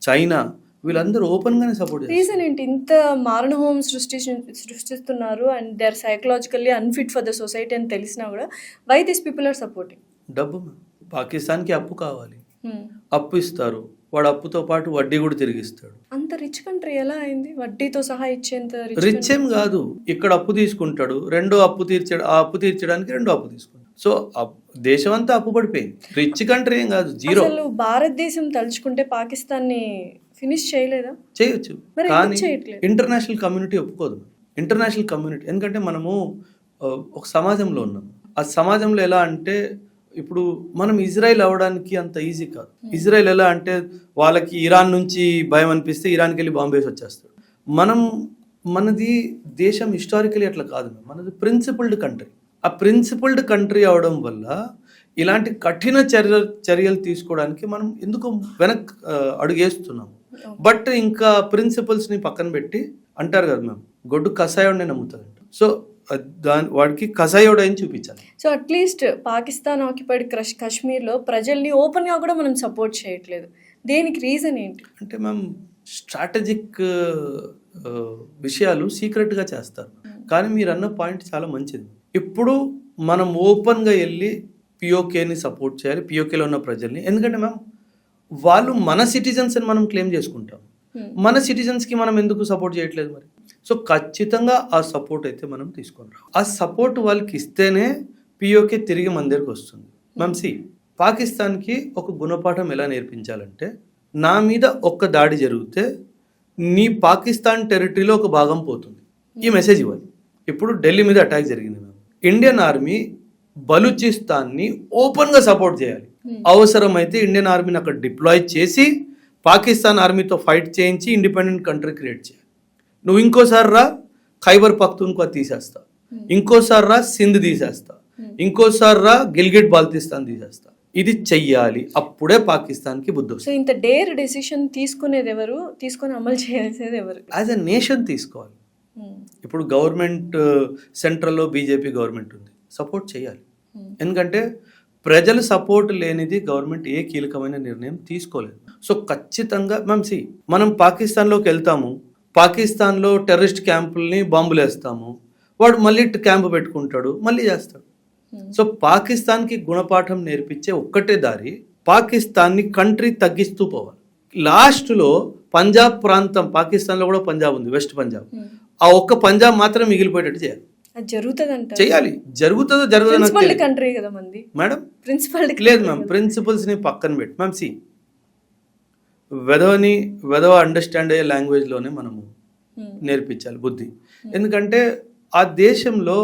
Speaker 3: చైనా, వీళ్ళందరూ ఓపెన్గానే సపోర్ట్ చేస్తారు.
Speaker 2: రీజన్ ఏంటి ఇంత మారణహోమం సృష్టిస్తున్నారు and they are psychologically unfit for the society అని తెలిసినా కూడా why this people are supporting?
Speaker 3: డబ్బు. పాకిస్తాన్కి అప్పు కావాలి, అప్పు ఇస్తారు. వాడు అప్పుతో పాటు వడ్డీ కూడా తిరిగిస్తాడు.
Speaker 2: అంత రిచ్ కంట్రీ ఎలా అయింది? వడ్డీతో సహా ఇచ్చేంత
Speaker 3: రిచ్ ఏం కాదు, ఇక్కడ అప్పు తీసుకుంటాడు, ఆ అప్పు తీర్చడానికి రెండో అప్పు తీసుకుంటాడు. సో దేశం అంతా అప్పు పడిపోయింది. రిచ్ కంట్రీ ఏం కాదు, జీరో.
Speaker 2: అసలు భారతదేశం తలుచుకుంటే పాకిస్తాన్ ని ఫినిష్ చేయలేదా?
Speaker 3: చేయొచ్చు,
Speaker 2: మరి
Speaker 3: కానీ
Speaker 2: చేయట్లేదు?
Speaker 3: ఇంటర్నేషనల్ కమ్యూనిటీ ఒప్పుకోదు. ఇంటర్నేషనల్ కమ్యూనిటీ, ఎందుకంటే మనము ఒక సమాజంలో ఉన్నాం. ఆ సమాజంలో ఎలా అంటే, ఇప్పుడు మనం ఇజ్రాయెల్ అవ్వడానికి అంత ఈజీ కాదు. ఇజ్రాయెల్ ఎలా అంటే, వాళ్ళకి ఇరాన్ నుంచి భయం అనిపిస్తే ఇరాన్కి వెళ్ళి బాంబేసి వచ్చేస్తాడు. మనది దేశం హిస్టారికలీ అట్లా కాదు, మనది ప్రిన్సిపల్డ్ కంట్రీ. ఆ ప్రిన్సిపల్డ్ కంట్రీ అవడం వల్ల ఇలాంటి కఠిన చర్యలు తీసుకోవడానికి మనం ఎందుకు అడుగేస్తున్నాము. బట్ ఇంకా ప్రిన్సిపల్స్ని పక్కన పెట్టి అంటారు కదా మ్యామ్, గొడ్డు కషాయోడిని నమ్ముతారంట. సో వాడికి కషాయోడు అని చూపించాలి.
Speaker 2: సో అట్లీస్ట్ పాకిస్తాన్ ఆక్యుపైడ్ కాశ్మీర్లో ప్రజల్ని ఓపెన్గా కూడా మనం సపోర్ట్ చేయట్లేదు. దేనికి రీజన్ ఏంటి?
Speaker 3: అంటే మ్యామ్, స్ట్రాటజిక్ విషయాలు సీక్రెట్గా చేస్తారు. కానీ మీరు అన్న పాయింట్ చాలా మంచిది. ఇప్పుడు మనం ఓపెన్గా వెళ్ళి పిఓకేని సపోర్ట్ చేయాలి, పిఓకేలో ఉన్న ప్రజల్ని. ఎందుకంటే మ్యామ్, వాళ్ళు మన సిటిజన్స్ అని మనం క్లెయిమ్ చేసుకుంటాం. మన సిటిజన్స్కి మనం ఎందుకు సపోర్ట్ చేయట్లేదు మరి? సో ఖచ్చితంగా ఆ సపోర్ట్ అయితే మనం తీసుకుంటాం. ఆ సపోర్ట్ వాళ్ళకి ఇస్తేనే పిఓకే తిరిగి మన దగ్గరికి వస్తుంది. మ్యామ్ పాకిస్తాన్కి ఒక గుణపాఠం ఎలా నేర్పించాలంటే, నా మీద ఒక్క దాడి జరిగితే నీ పాకిస్తాన్ టెరిటరీలో ఒక భాగం పోతుంది, ఈ మెసేజ్ ఇవ్వాలి. ఇప్పుడు ఢిల్లీ మీద అటాక్ జరిగింది మ్యామ్, ఇండియన్ ఆర్మీ బలూచిస్తాన్ని ఓపెన్గా సపోర్ట్ చేయాలి. అవసరమైతే ఇండియన్ ఆర్మీని అక్కడ డిప్లాయ్ చేసి పాకిస్తాన్ ఆర్మీతో ఫైట్ చేయించి ఇండిపెండెంట్ కంట్రీ క్రియేట్ చేయాలి. నువ్వు ఇంకోసారి రా ఖైబర్ పఖ్తూన్ఖ్వా తీసేస్తా, ఇంకోసారి రా సింధ్ తీసేస్తా, ఇంకోసారి రా గిల్గిట్ బాల్తిస్తాన్ తీసేస్తా. ఇది చెయ్యాలి, అప్పుడే పాకిస్తాన్కి బుద్ధి వస్తుంది.
Speaker 2: సో ఇంత డేర్ డెసిషన్ తీసుకునేది ఎవరు, తీసుకొని అమలు చేసేది ఎవరు?
Speaker 3: యాజ్ ఎ నేషన్ తీసుకోవాలి. ఇప్పుడు గవర్నమెంట్ సెంట్రల్లో బీజేపీ గవర్నమెంట్ ఉంది, సపోర్ట్ చేయాలి. ఎందుకంటే ప్రజల సపోర్ట్ లేనిది గవర్నమెంట్ ఏ కీలకమైన నిర్ణయం తీసుకోలేదు. సో ఖచ్చితంగా మనం పాకిస్తాన్లోకి వెళ్తాము, పాకిస్తాన్లో టెర్రరిస్ట్ క్యాంపుల్ని బాంబులు వేస్తాము, వాడు మళ్ళీ క్యాంపు పెట్టుకుంటాడు, మళ్ళీ చేస్తాడు. సో పాకిస్తాన్కి గుణపాఠం నేర్పించే ఒక్కటే దారి, పాకిస్తాన్ని కంట్రీ తగ్గిస్తూ పోవాలి. లాస్ట్లో పంజాబ్ ప్రాంతం, పాకిస్తాన్లో కూడా పంజాబ్ ఉంది, వెస్ట్ పంజాబ్, ఆ ఒక్క పంజాబ్ మాత్రం మిగిలిపోయేటట్టు చేయాలి.
Speaker 2: చేయాలి.
Speaker 3: జరుగుతుందో జరుగుతుందో
Speaker 2: కంట్రీ కదా మంది
Speaker 3: మేడం,
Speaker 2: ప్రిన్సిపల్
Speaker 3: లేదు మ్యామ్. ప్రిన్సిపల్స్ ని పక్కన పెట్టి మ్యామ్, వెధవ అండర్స్టాండ్ అయ్యే లాంగ్వేజ్లోనే మనము నేర్పించాలి బుద్ధి. ఎందుకంటే ఆ దేశంలో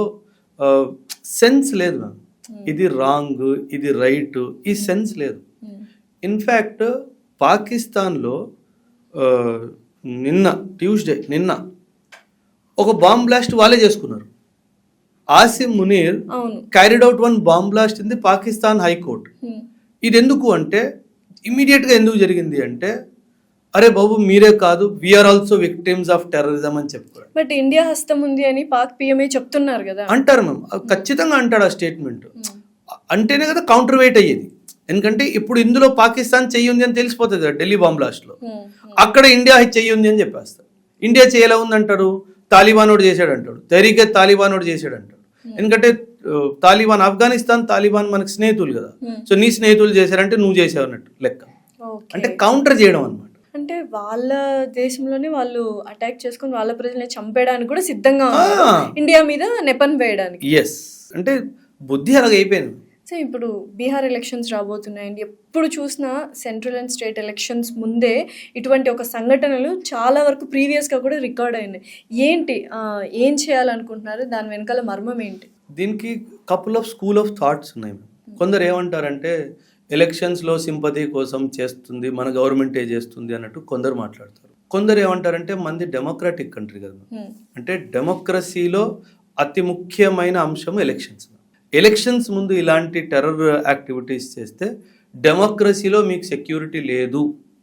Speaker 3: సెన్స్ లేదు మ్యామ్, ఇది రాంగ్ ఇది రైట్, ఈ సెన్స్ లేదు. ఇన్ఫ్యాక్ట్ పాకిస్తాన్లో నిన్న ఒక బాంబ్ బ్లాస్ట్ వాళ్ళే చేసుకున్నారు. Asim Munir carried out one bomb blast in the Pakistan high court. ఇది ఎందుకు అంటే, ఇమీడియట్గా ఎందుకు జరిగింది అంటే, అరే బాబు మీరే కాదు, we are also victims of terrorism అని చెప్పుకోవాలి.
Speaker 2: బట్ ఇండియా హస్తం ఉంది అని పాక్ పిఎంఏ చెప్తున్నారు కదా.
Speaker 3: అంటారు మ్యామ్, ఖచ్చితంగా అంటాడు ఆ స్టేట్మెంట్. అంటేనే కదా కౌంటర్ వెయిట్ అయ్యేది. ఎందుకంటే ఇప్పుడు ఇందులో పాకిస్తాన్ చెయ్యి ఉంది అని తెలిసిపోతుంది కదా ఢిల్లీ బాంబ్ బ్లాస్ట్లో. అక్కడ ఇండియా చెయ్యి ఉంది అని చెప్పేస్తారు. ఇండియా చేయలే ఉంది అంటారు, తాలిబాన్ వాడు చేశాడు అంటాడు, తెహ్రీకే తాలిబాన్ వాడు చేశాడు అంటాడు. ఎందుకంటే తాలిబాన్, ఆఫ్ఘనిస్తాన్ తాలిబాన్ మనకు స్నేహితులు కదా. సో నీ స్నేహితులు చేశారంటే నువ్వు చేసావు అన్నట్టు లెక్క. అంటే కౌంటర్ చేయడం అనమాట.
Speaker 2: అంటే వాళ్ళ దేశంలోనే వాళ్ళు అటాక్ చేసుకుని వాళ్ళ ప్రజల్ని చంపేయడానికి కూడా సిద్ధంగా ఇండియా మీద నెపన్ వేయడానికి.
Speaker 3: ఎస్, అంటే బుద్ధి అలాగ అయిపోయింది.
Speaker 2: సో ఇప్పుడు బీహార్ ఎలక్షన్స్ రాబోతున్నాయండి. ఎప్పుడు చూసినా సెంట్రల్ అండ్ స్టేట్ ఎలక్షన్స్ ముందే ఇటువంటి ఒక సంఘటనలు చాలా వరకు ప్రీవియస్గా కూడా రికార్డ్ అయినాయి. ఏంటి, ఏం చేయాలనుకుంటున్నారు, దాని వెనకాల మర్మం ఏంటి?
Speaker 3: దీనికి couple of school of thoughts ఉన్నాయి. కొందరు ఏమంటారంటే ఎలక్షన్స్లో సింపతి కోసం చేస్తుంది, మన గవర్నమెంటే చేస్తుంది అన్నట్టు కొందరు మాట్లాడతారు. కొందరు ఏమంటారంటే మనది డెమోక్రాటిక్ కంట్రీ కదా, అంటే డెమోక్రసీలో అతి ముఖ్యమైన అంశం ఎలక్షన్స్ ముందు ఇలాంటి టెర్రర్ యాక్టివిటీస్ చేస్తే డెమోక్రసీలో మీకు సెక్యూరిటీ లేదు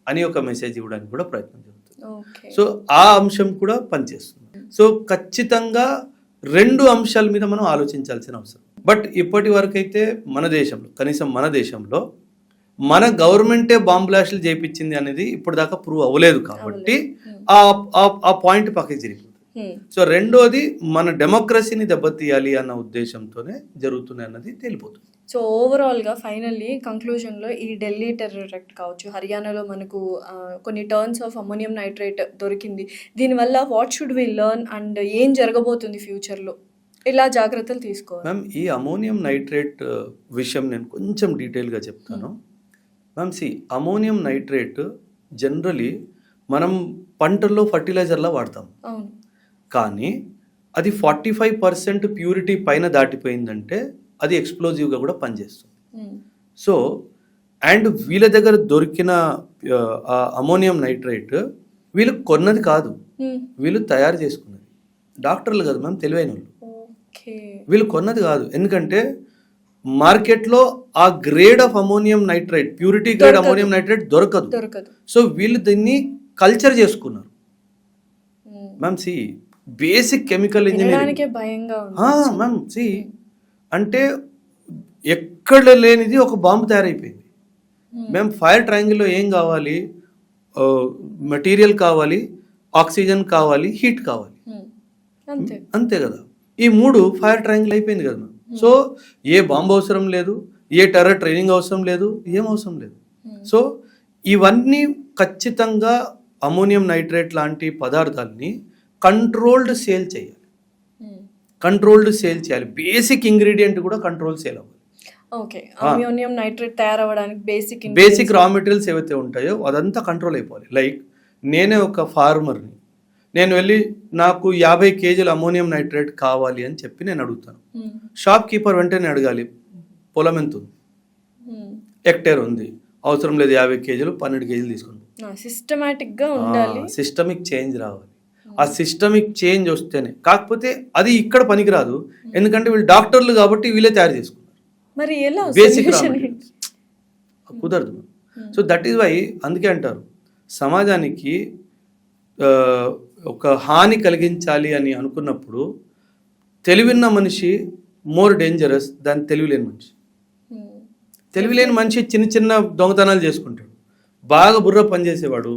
Speaker 3: అని ఒక మెసేజ్ ఇవ్వడానికి కూడా ప్రయత్నం జరుగుతుంది. సో ఆ అంశం కూడా పనిచేస్తుంది. సో ఖచ్చితంగా రెండు అంశాల మీద మనం ఆలోచించాల్సిన అవసరం. బట్ ఇప్పటి వరకు అయితే మన దేశంలో, కనీసం మన దేశంలో మన గవర్నమెంటే బాంబ్ బ్లాస్టులు చేయించింది అనేది ఇప్పటిదాకా ప్రూవ్ అవ్వలేదు కాబట్టి ఆ పాయింట్ పక్కకి జరిగిపోతుంది. సో రెండోది మన డెమోక్రసీని దెబ్బతీయాలి అన్న ఉద్దేశంతోనే జరుగుతుంది అన్నది తేలిపోతుంది.
Speaker 2: సో ఓవరాల్గా ఫైనల్లీ కంక్లూజన్లో ఈ ఢిల్లీ టెర్రర్ అటాక్ కావచ్చు, హర్యానాలో మనకు కొన్ని టర్న్స్ ఆఫ్ అమ్మోనియం నైట్రేట్ దొరికింది, దీనివల్ల what should we learn and ఏం జరగబోతుంది ఫ్యూచర్లో, ఇలా జాగ్రత్తలు తీసుకోవాలి?
Speaker 3: మ్యామ్ ఈ అమోనియం నైట్రేట్ విషయం నేను కొంచెం డీటెయిల్గా చెప్తాను. మ్యామ్ అమోనియం నైట్రేట్ జనరలీ మనం పంటల్లో ఫర్టిలైజర్లా వాడతాం,
Speaker 2: అవును,
Speaker 3: కానీ అది 45% ప్యూరిటీ పైన దాటిపోయిందంటే అది ఎక్స్ప్లోజివ్గా కూడా పనిచేస్తుంది. సో అండ్ వీళ్ళ దగ్గర దొరికిన అమోనియం నైట్రేట్ వీళ్ళు కొన్నది కాదు, వీళ్ళు తయారు చేసుకున్నది. డాక్టర్లు కదా మ్యామ్, తెలివైన వాళ్ళు. వీళ్ళు కొన్నది కాదు, ఎందుకంటే మార్కెట్లో ఆ grade of ammonium nitrate, purity grade ammonium nitrate దొరకదు. సో వీళ్ళు దీన్ని కల్చర్ చేసుకున్నారు. Ma'am basic chemical engineering ma'am అంటే ఎక్కడ లేనిది ఒక బాంబు తయారైపోయింది. మేము ఫైర్ ట్రయాంగిల్లో ఏం కావాలి, మెటీరియల్ కావాలి, ఆక్సిజన్ కావాలి, హీట్ కావాలి, అంతే కదా. ఈ 3 ఫైర్ ట్రయాంగిల్ అయిపోయింది కదా మ్యామ్. సో ఏ బాంబు అవసరం లేదు, ఏ టెర్రర్ ట్రైనింగ్ అవసరం లేదు, ఏం అవసరం లేదు. సో ఇవన్నీ ఖచ్చితంగా అమోనియం నైట్రేట్ లాంటి పదార్థాలని కంట్రోల్డ్ సేల్ చేయాలి. బేసిక్ ఇంగ్రీడియంట్ కూడా కంట్రోల్ సేల్ అవ్వాలి.
Speaker 2: ఓకే, అమోనియం నైట్రేట్ తయారవడానికి
Speaker 3: బేసిక్ రా మెటీరియల్స్ ఏవైతే ఉంటాయో అదంతా కంట్రోల్ అయిపోవాలి. లైక్ నేనే ఒక ఫార్మర్ని, నేను వెళ్ళి నాకు 50 కేజీల అమోనియం నైట్రేట్ కావాలి అని చెప్పి నేను అడుగుతాను. షాప్ కీపర్ వెంటనే అడగాలి, పొలం ఎంత ఉంది, హెక్టేర్ ఉంది, అవసరం లేదు 50 కేజీలు, 12 కేజీలు తీసుకుంటాం.
Speaker 2: సిస్టమాటిక్గా ఉండాలి,
Speaker 3: సిస్టమిక్ చేంజ్ రావాలి. ఆ సిస్టమిక్ చేంజ్ వస్తేనే, కాకపోతే అది ఇక్కడ పనికిరాదు, ఎందుకంటే వీళ్ళు డాక్టర్లు కాబట్టి వీళ్ళే తయారు చేసుకున్నారు.
Speaker 2: మరి ఎలా
Speaker 3: బేసిక్ కుదరదు. సో దట్ ఈస్ వై అందుకే అంటారు సమాజానికి ఒక హాని కలిగించాలి అని అనుకున్నప్పుడు తెలివిన్న మనిషి మోర్ డేంజరస్ దాని తెలివిలేని మనిషి. తెలివిలేని మనిషి చిన్న చిన్న దొంగతనాలు చేసుకుంటాడు, బాగా బుర్ర పనిచేసేవాడు.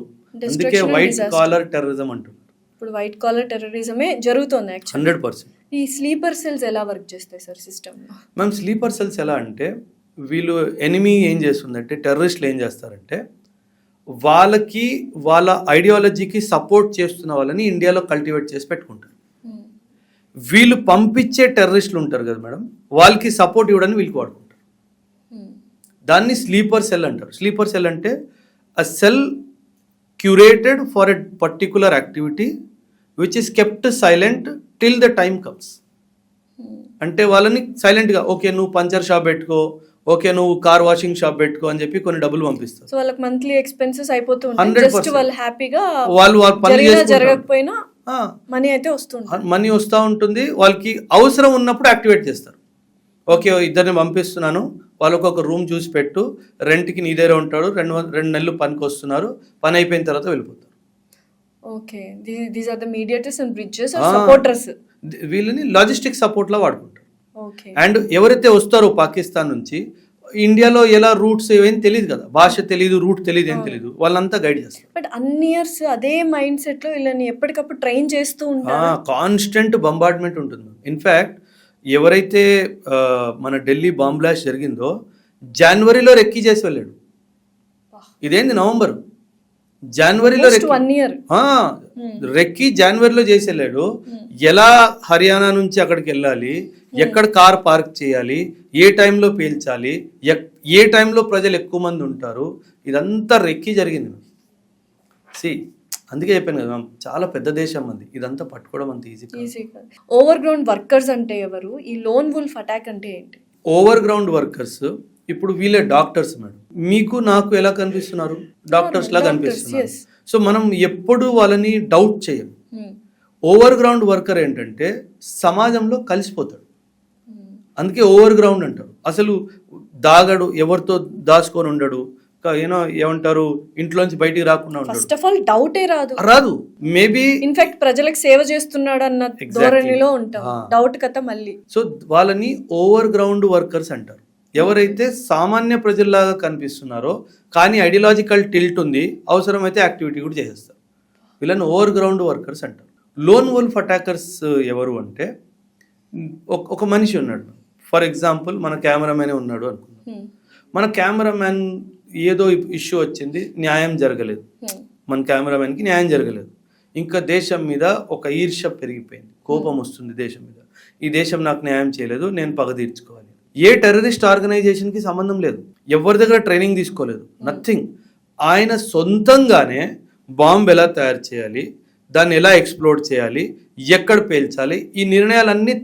Speaker 3: అందుకే వైట్ కాలర్ టెర్రరిజం అంటారు.
Speaker 2: ఇప్పుడు వైట్ కాలర్ టెర్రరిజమే జరుగుతుంది
Speaker 3: 100%.
Speaker 2: ఈ స్లీపర్ సెల్స్ ఎలా వర్క్ చేస్తాయి సార్ సిస్టమ్లో?
Speaker 3: మ్యామ్ స్లీపర్ సెల్స్ ఎలా అంటే, వీళ్ళు ఎనిమీ ఏం చేస్తుందంటే, టెర్రరిస్టులు ఏం చేస్తారంటే వాళ్ళకి వాళ్ళ ఐడియాలజీకి సపోర్ట్ చేస్తున్న వాళ్ళని ఇండియాలో కల్టివేట్ చేసి పెట్టుకుంటారు. వీళ్ళు పంపించే టెర్రరిస్టులు ఉంటారు కదా మేడం, వాళ్ళకి సపోర్ట్ ఇవ్వడానికి వీళ్ళకి వాడుకుంటారు. దాన్ని స్లీపర్ సెల్ అంటారు. స్లీపర్ సెల్ అంటే a cell curated for a particular activity which is kept silent till the time comes. అంటే వాళ్ళని సైలెంట్గా, ఓకే నువ్వు పంచర్ షాప్ పెట్టుకో, ఓకే నువ్వు కార్ వాషింగ్ షాప్ పెట్టుకో అని చెప్పి కొన్ని డబ్బులు పంపిస్తారు.
Speaker 2: సో వాళ్ళకి మంత్లీ ఎక్స్పెన్సెస్ అయిపోతూ ఉంటాయి. జస్ట్ వాళ్ళు హ్యాపీగా
Speaker 3: వాళ్ళు పని
Speaker 2: జరగకపోయినా మనీ అయితే వస్తుంది,
Speaker 3: మనీ వస్తూ ఉంటుంది. వాళ్ళకి అవసరం ఉన్నప్పుడు యాక్టివేట్ చేస్తారు. ఓకే ఇద్దరిని పంపిస్తున్నాను, వాళ్ళకు ఒక రూమ్ చూసి పెట్టు, రెంట్కి నీ దగ్గర ఉంటాడు, 2 నెలలు పనికి వస్తున్నారు, పని అయిపోయిన తర్వాత వెళ్ళిపోతారు.
Speaker 2: Okay, these are the mediators and bridges are supporters.
Speaker 3: వీళ్ళని లాజిస్టిక్ సపోర్ట్లా వాడుకుంటారు.
Speaker 2: ఓకే,
Speaker 3: అండ్ ఎవరైతే వస్తారో పాకిస్తాన్ నుంచి, ఇండియాలో ఎలా రూట్స్ ఏం తెలియదు కదా, భాష తెలియదు, రూట్ తెలియదు, ఏం తెలియదు, వాళ్ళంతా గైడ్ చేస్తారు.
Speaker 2: బట్ అన్ని ఇయర్స్ అదే మైండ్ సెట్ లో వీళ్ళని ఎప్పటికప్పుడు ట్రైన్ చేస్తూ ఉంటారు.
Speaker 3: కాన్స్టెంట్ బంబార్డ్మెంట్ ఉంటుంది. ఇన్ఫ్యాక్ట్ ఎవరైతే మన ఢిల్లీ బాంబ్ బ్లాస్ట్ జరిగిందో జనవరిలో రెక్కీ చేసి వెళ్ళాడు. ఇదేంది నవంబర్, జనవరిలో రెక్కీ జనవరిలో చేసి వెళ్ళాడు. ఎలా హర్యానా నుంచి అక్కడికి వెళ్ళాలి, ఎక్కడ కార్ పార్క్ చేయాలి, ఏ టైంలో పేల్చాలి, ఏ టైంలో ప్రజలు ఎక్కువ మంది ఉంటారు, ఇదంతా రెక్కీ జరిగింది. అందుకే చెప్పాను కదా మ్యామ్, చాలా పెద్ద దేశం మంది, ఇదంతా పట్టుకోవడం అంత ఈజీ కాదు.
Speaker 2: ఓవర్ గ్రౌండ్ వర్కర్స్ అంటే ఎవరు? ఈ లోన్ వుల్ఫ్ అటాక్ అంటే ఏంటి?
Speaker 3: ఓవర్ గ్రౌండ్ వర్కర్స్ ఇప్పుడు వీళ్ళే డాక్టర్స్ మేడం. మీకు నాకు ఎలా కనిపిస్తున్నారు? డాక్టర్స్ లా కనిపిస్తున్నారు. సో మనం ఎప్పుడు వాళ్ళని డౌట్ చేయం. ఓవర్ గ్రౌండ్ వర్కర్ ఏంటంటే సమాజంలో కలిసిపోతాడు, అందుకే ఓవర్ గ్రౌండ్ అంటారు. అసలు దాగడు, ఎవరితో దాచుకొని ఉండడు, ఏమంటారు ఇంట్లోంచి బయటికి రాకుండా ఉంటాడు.
Speaker 2: ఫస్ట్ ఆఫ్ ఆల్ డౌటే
Speaker 3: రాదు. మేబీ
Speaker 2: ఇన్ఫాక్ట్ ప్రజలకు సేవ చేస్తున్నాడు అన్న ధోరణిలో ఉంటాం, డౌట్ కథ మళ్ళీ.
Speaker 3: సో వాళ్ళని ఓవర్ గ్రౌండ్ వర్కర్స్ అంటారు. ఎవరైతే సామాన్య ప్రజల్లాగా కనిపిస్తున్నారో కానీ ఐడియాలజికల్ టిల్ట్ ఉంది, అవసరమైతే యాక్టివిటీ కూడా చేసేస్తారు, వీళ్ళని ఓవర్ గ్రౌండ్ వర్కర్స్ అంటారు. లోన్ వుల్ఫ్ అటాకర్స్ ఎవరు అంటే, ఒక మనిషి ఉన్నాడు, ఫర్ ఎగ్జాంపుల్ మన కెమెరామెన్ ఉన్నాడు అనుకున్నాం, మన కెమెరామెన్ ఏదో ఇష్యూ వచ్చింది, న్యాయం జరగలేదు, మన కెమెరామెన్కి న్యాయం జరగలేదు, ఇంకా దేశం మీద ఒక ఈర్ష్య పెరిగిపోయింది, కోపం వస్తుంది దేశం మీద, ఈ దేశం నాకు న్యాయం చేయలేదు, నేను పగ తీర్చుకోవాలి. ఏ టెర్రరిస్ట్ ఆర్గనైజేషన్కి సంబంధం లేదు, ఎవరి దగ్గర ట్రైనింగ్ తీసుకోలేదు, నథింగ్. ఆయన సొంతంగానే బాంబు ఎలా తయారు చేయాలి, దాన్ని ఎలా ఎక్స్ప్లోడ్ చేయాలి, ఎక్కడ పేల్చాలి, ఈ నిర్ణయాలన్నీ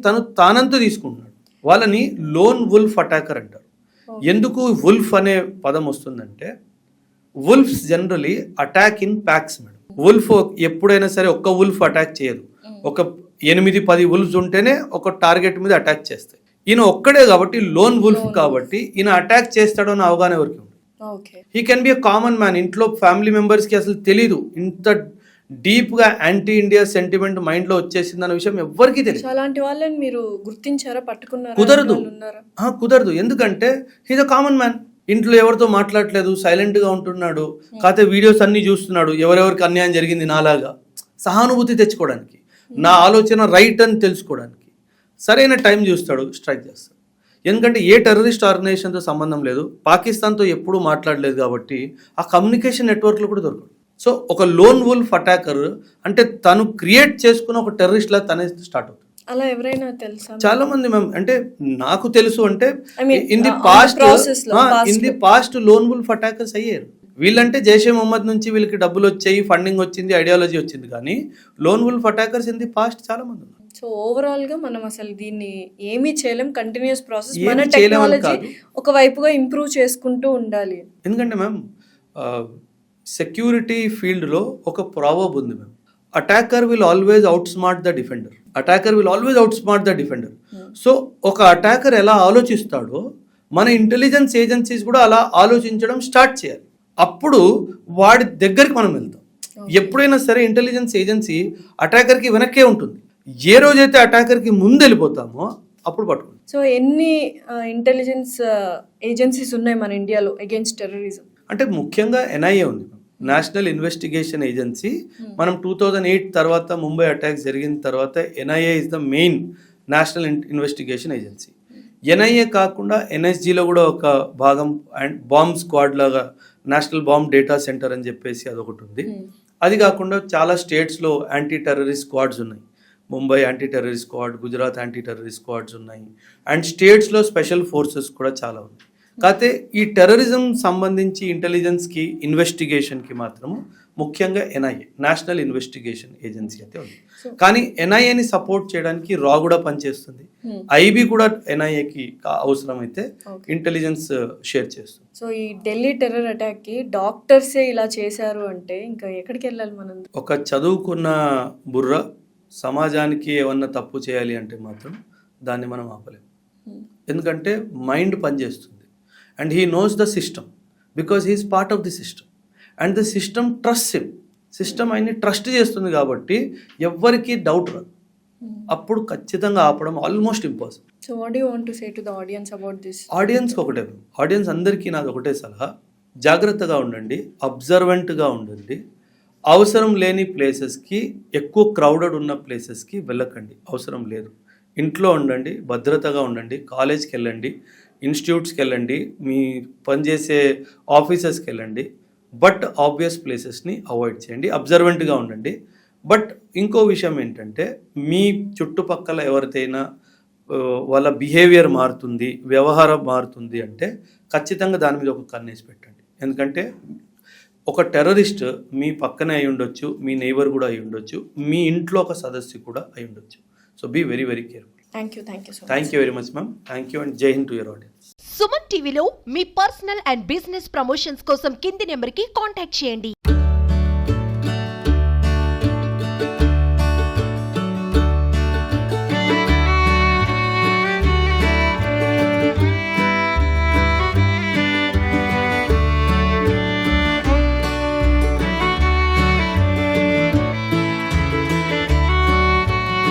Speaker 3: తానంతా తీసుకుంటున్నాడు. వాళ్ళని లోన్ వుల్ఫ్ అటాకర్ అంటారు. ఎందుకు వుల్ఫ్ అనే పదం వస్తుందంటే, wolves generally attack in packs madam. Wolf ఎప్పుడైనా సరే ఒక్క వుల్ఫ్ అటాక్ చేయదు, ఒక 8-10 వుల్ఫ్స్ ఉంటేనే ఒక టార్గెట్ మీద అటాక్ చేస్తాయి. ఈయన ఒక్కడే కాబట్టి లోన్ వుల్ఫ్ కాబట్టి ఈయన అటాక్ చేస్తాడో అని అవగాహన ఎవరికి ఉంది. He can be a common man. ఇంట్లో ఫ్యామిలీ మెంబర్స్కి అసలు తెలీదు ఇంత డీప్గా యాంటీ ఇండియా సెంటిమెంట్ మైండ్లో వచ్చేసింది అన్న విషయం ఎవరికి తెలియదు.
Speaker 2: అలాంటి వాళ్ళని మీరు గుర్తించారా, పట్టుకున్నారా?
Speaker 3: కుదరదు. ఎందుకంటే హీజ్ అ కామన్ మ్యాన్. ఇంట్లో ఎవరితో మాట్లాడలేదు, సైలెంట్గా ఉంటున్నాడు, కాకపోతే వీడియోస్ అన్నీ చూస్తున్నాడు, ఎవరెవరికి అన్యాయం జరిగింది నాలాగా సహానుభూతి తెచ్చుకోవడానికి, నా ఆలోచన రైట్ అని తెలుసుకోవడానికి సరైన టైం చూస్తాడు, స్ట్రైక్ చేస్తాడు. ఎందుకంటే ఏ టెర్రరిస్ట్ ఆర్గనైజేషన్తో సంబంధం లేదు, పాకిస్తాన్తో ఎప్పుడూ మాట్లాడలేదు కాబట్టి ఆ కమ్యూనికేషన్ నెట్వర్క్లో కూడా దొరకదు. సో ఒక లోన్ వుల్ఫ్ అటాకర్ అంటే తను క్రియేట్ చేసుకున్న ఒక టెర్రరిస్ట్ లా తనే స్టార్ట్ అవుతుంది.
Speaker 2: అలా ఎవరైనా తెలుసా?
Speaker 3: చాలా మంది మ్యామ్, అంటే నాకు తెలుసు అంటే in the past loan wolf attackers అయ్యారు. వీళ్ళంటే జైషే మొహమ్మద్ నుంచి వీళ్ళకి డబ్బులు వచ్చాయి, ఫండింగ్ వచ్చింది, ఐడియాలజీ వచ్చింది, కానీ loan wolf attackers in the past చాలా మంది ఉన్నారు.
Speaker 2: సో ఓవరాల్ గా మనం అసలు దీన్ని ఏమీ చేయలేం, కంటిన్యూస్ ప్రాసెస్. మన టెక్నాలజీ ఒక వైపుగా ఇంప్రూవ్ చేసుకుంటూ ఉండాలి.
Speaker 3: ఎందుకంటే మ్యామ్ సెక్యూరిటీ ఫీల్డ్లో ఒక ప్రావర్బ్ ఉంది ma'am, attacker will always out smart the defender. So ఒక అటాకర్ ఎలా ఆలోచిస్తాడో మన ఇంటెలిజెన్స్ ఏజెన్సీస్ కూడా అలా ఆలోచించడం స్టార్ట్ చేయాలి. అప్పుడు వాడి దగ్గరికి మనం వెళ్తాం. ఎప్పుడైనా సరే ఇంటెలిజెన్స్ ఏజెన్సీ అటాకర్కి వెనక్కే ఉంటుంది. ఏ రోజైతే అటాకర్కి ముందు వెళ్ళిపోతామో అప్పుడు పట్టుకుంటాం.
Speaker 2: సో ఎన్ని ఇంటెలిజెన్స్ ఏజెన్సీస్ ఉన్నాయి మన ఇండియాలో అగైన్స్ట్ టెర్రరిజం?
Speaker 3: అంటే ముఖ్యంగా ఎన్ఐఏ ఉంది, నేషనల్ ఇన్వెస్టిగేషన్ ఏజెన్సీ. మనం 2008 తర్వాత ముంబై అటాక్స్ జరిగిన తర్వాత NIA is the main national investigation agency. NIA కాకుండా ఎన్ఎస్జీలో కూడా ఒక భాగం అండ్ బాంబ్ స్క్వాడ్ లాగా నేషనల్ బాంబ్ డేటా సెంటర్ అని చెప్పేసి అదొకటి ఉంది. అది కాకుండా చాలా స్టేట్స్లో యాంటీ టెర్రరిస్ట్ స్క్వాడ్స్ ఉన్నాయి. Mumbai anti terrorist squad, Gujarat anti terrorist squads ఉన్నాయి, అండ్ స్టేట్స్లో స్పెషల్ ఫోర్సెస్ కూడా చాలా ఉన్నాయి. కాకపోతే ఈ టెర్రరిజం సంబంధించి ఇంటెలిజెన్స్కి ఇన్వెస్టిగేషన్కి మాత్రము ముఖ్యంగా ఎన్ఐఏ నేషనల్ ఇన్వెస్టిగేషన్ ఏజెన్సీ అయితే ఉంది. కానీ ఎన్ఐఏని సపోర్ట్ చేయడానికి రా కూడా పనిచేస్తుంది, ఐబీ కూడా ఎన్ఐఏకి అవసరమైతే ఇంటెలిజెన్స్ షేర్ చేస్తుంది.
Speaker 2: సో ఈ ఢిల్లీ టెర్రర్ అటాక్కి డాక్టర్సే ఇలా చేశారు అంటే ఇంకా ఎక్కడికి వెళ్ళాలి మనం?
Speaker 3: ఒక చదువుకున్న బుర్ర సమాజానికి ఏమన్నా తప్పు చేయాలి అంటే మాత్రం దాన్ని మనం ఆపలేము. ఎందుకంటే మైండ్ పనిచేస్తుంది and he knows the system because he is part of the system and the system trust him. System ఆయన్ని ట్రస్ట్ చేస్తుంది కాబట్టి ఎవ్వరికి డౌట్ రాదు. అప్పుడు ఖచ్చితంగా ఆపడం almost impossible.
Speaker 2: So what do you want to say to the audience about this?
Speaker 3: Audience అందరికీ నాది ఒకటే సలహా, జాగ్రత్తగా ఉండండి, అబ్జర్వెంట్గా ఉండండి. అవసరం లేని ప్లేసెస్కి, ఎక్కువ క్రౌడెడ్ ఉన్న ప్లేసెస్కి వెళ్ళకండి, అవసరం లేదు. ఇంట్లో ఉండండి, భద్రతగా ఉండండి, కాలేజ్కి వెళ్ళండి, ఇన్స్టిట్యూట్స్కి వెళ్ళండి, మీ పనిచేసే ఆఫీసెస్కి వెళ్ళండి. బట్ ఆబ్వియస్ ప్లేసెస్ని అవాయిడ్ చేయండి, అబ్జర్వెంట్గా ఉండండి. బట్ ఇంకో విషయం ఏంటంటే, మీ చుట్టుపక్కల ఎవరికైనా వాళ్ళ బిహేవియర్ మారుతుంది, వ్యవహారం మారుతుంది అంటే ఖచ్చితంగా దాని మీద ఒక కన్నేసి పెట్టండి. ఎందుకంటే ఒక టెర్రరిస్ట్ మీ పక్కనే అయి ఉండొచ్చు, మీ నైబర్ కూడా అయి ఉండొచ్చు, మీ ఇంట్లో ఒక సదస్సు కూడా అయి ఉండొచ్చు. So be very very careful.
Speaker 2: Thank you so much.
Speaker 3: Thank you very much ma'am. Thank you and Jai Hind to your audience.
Speaker 4: Suman టీవీలో మీ పర్సనల్ అండ్ బిజినెస్ ప్రమోషన్స్ కోసం కింది నెంబర్కి కాంటాక్ట్ చేయండి.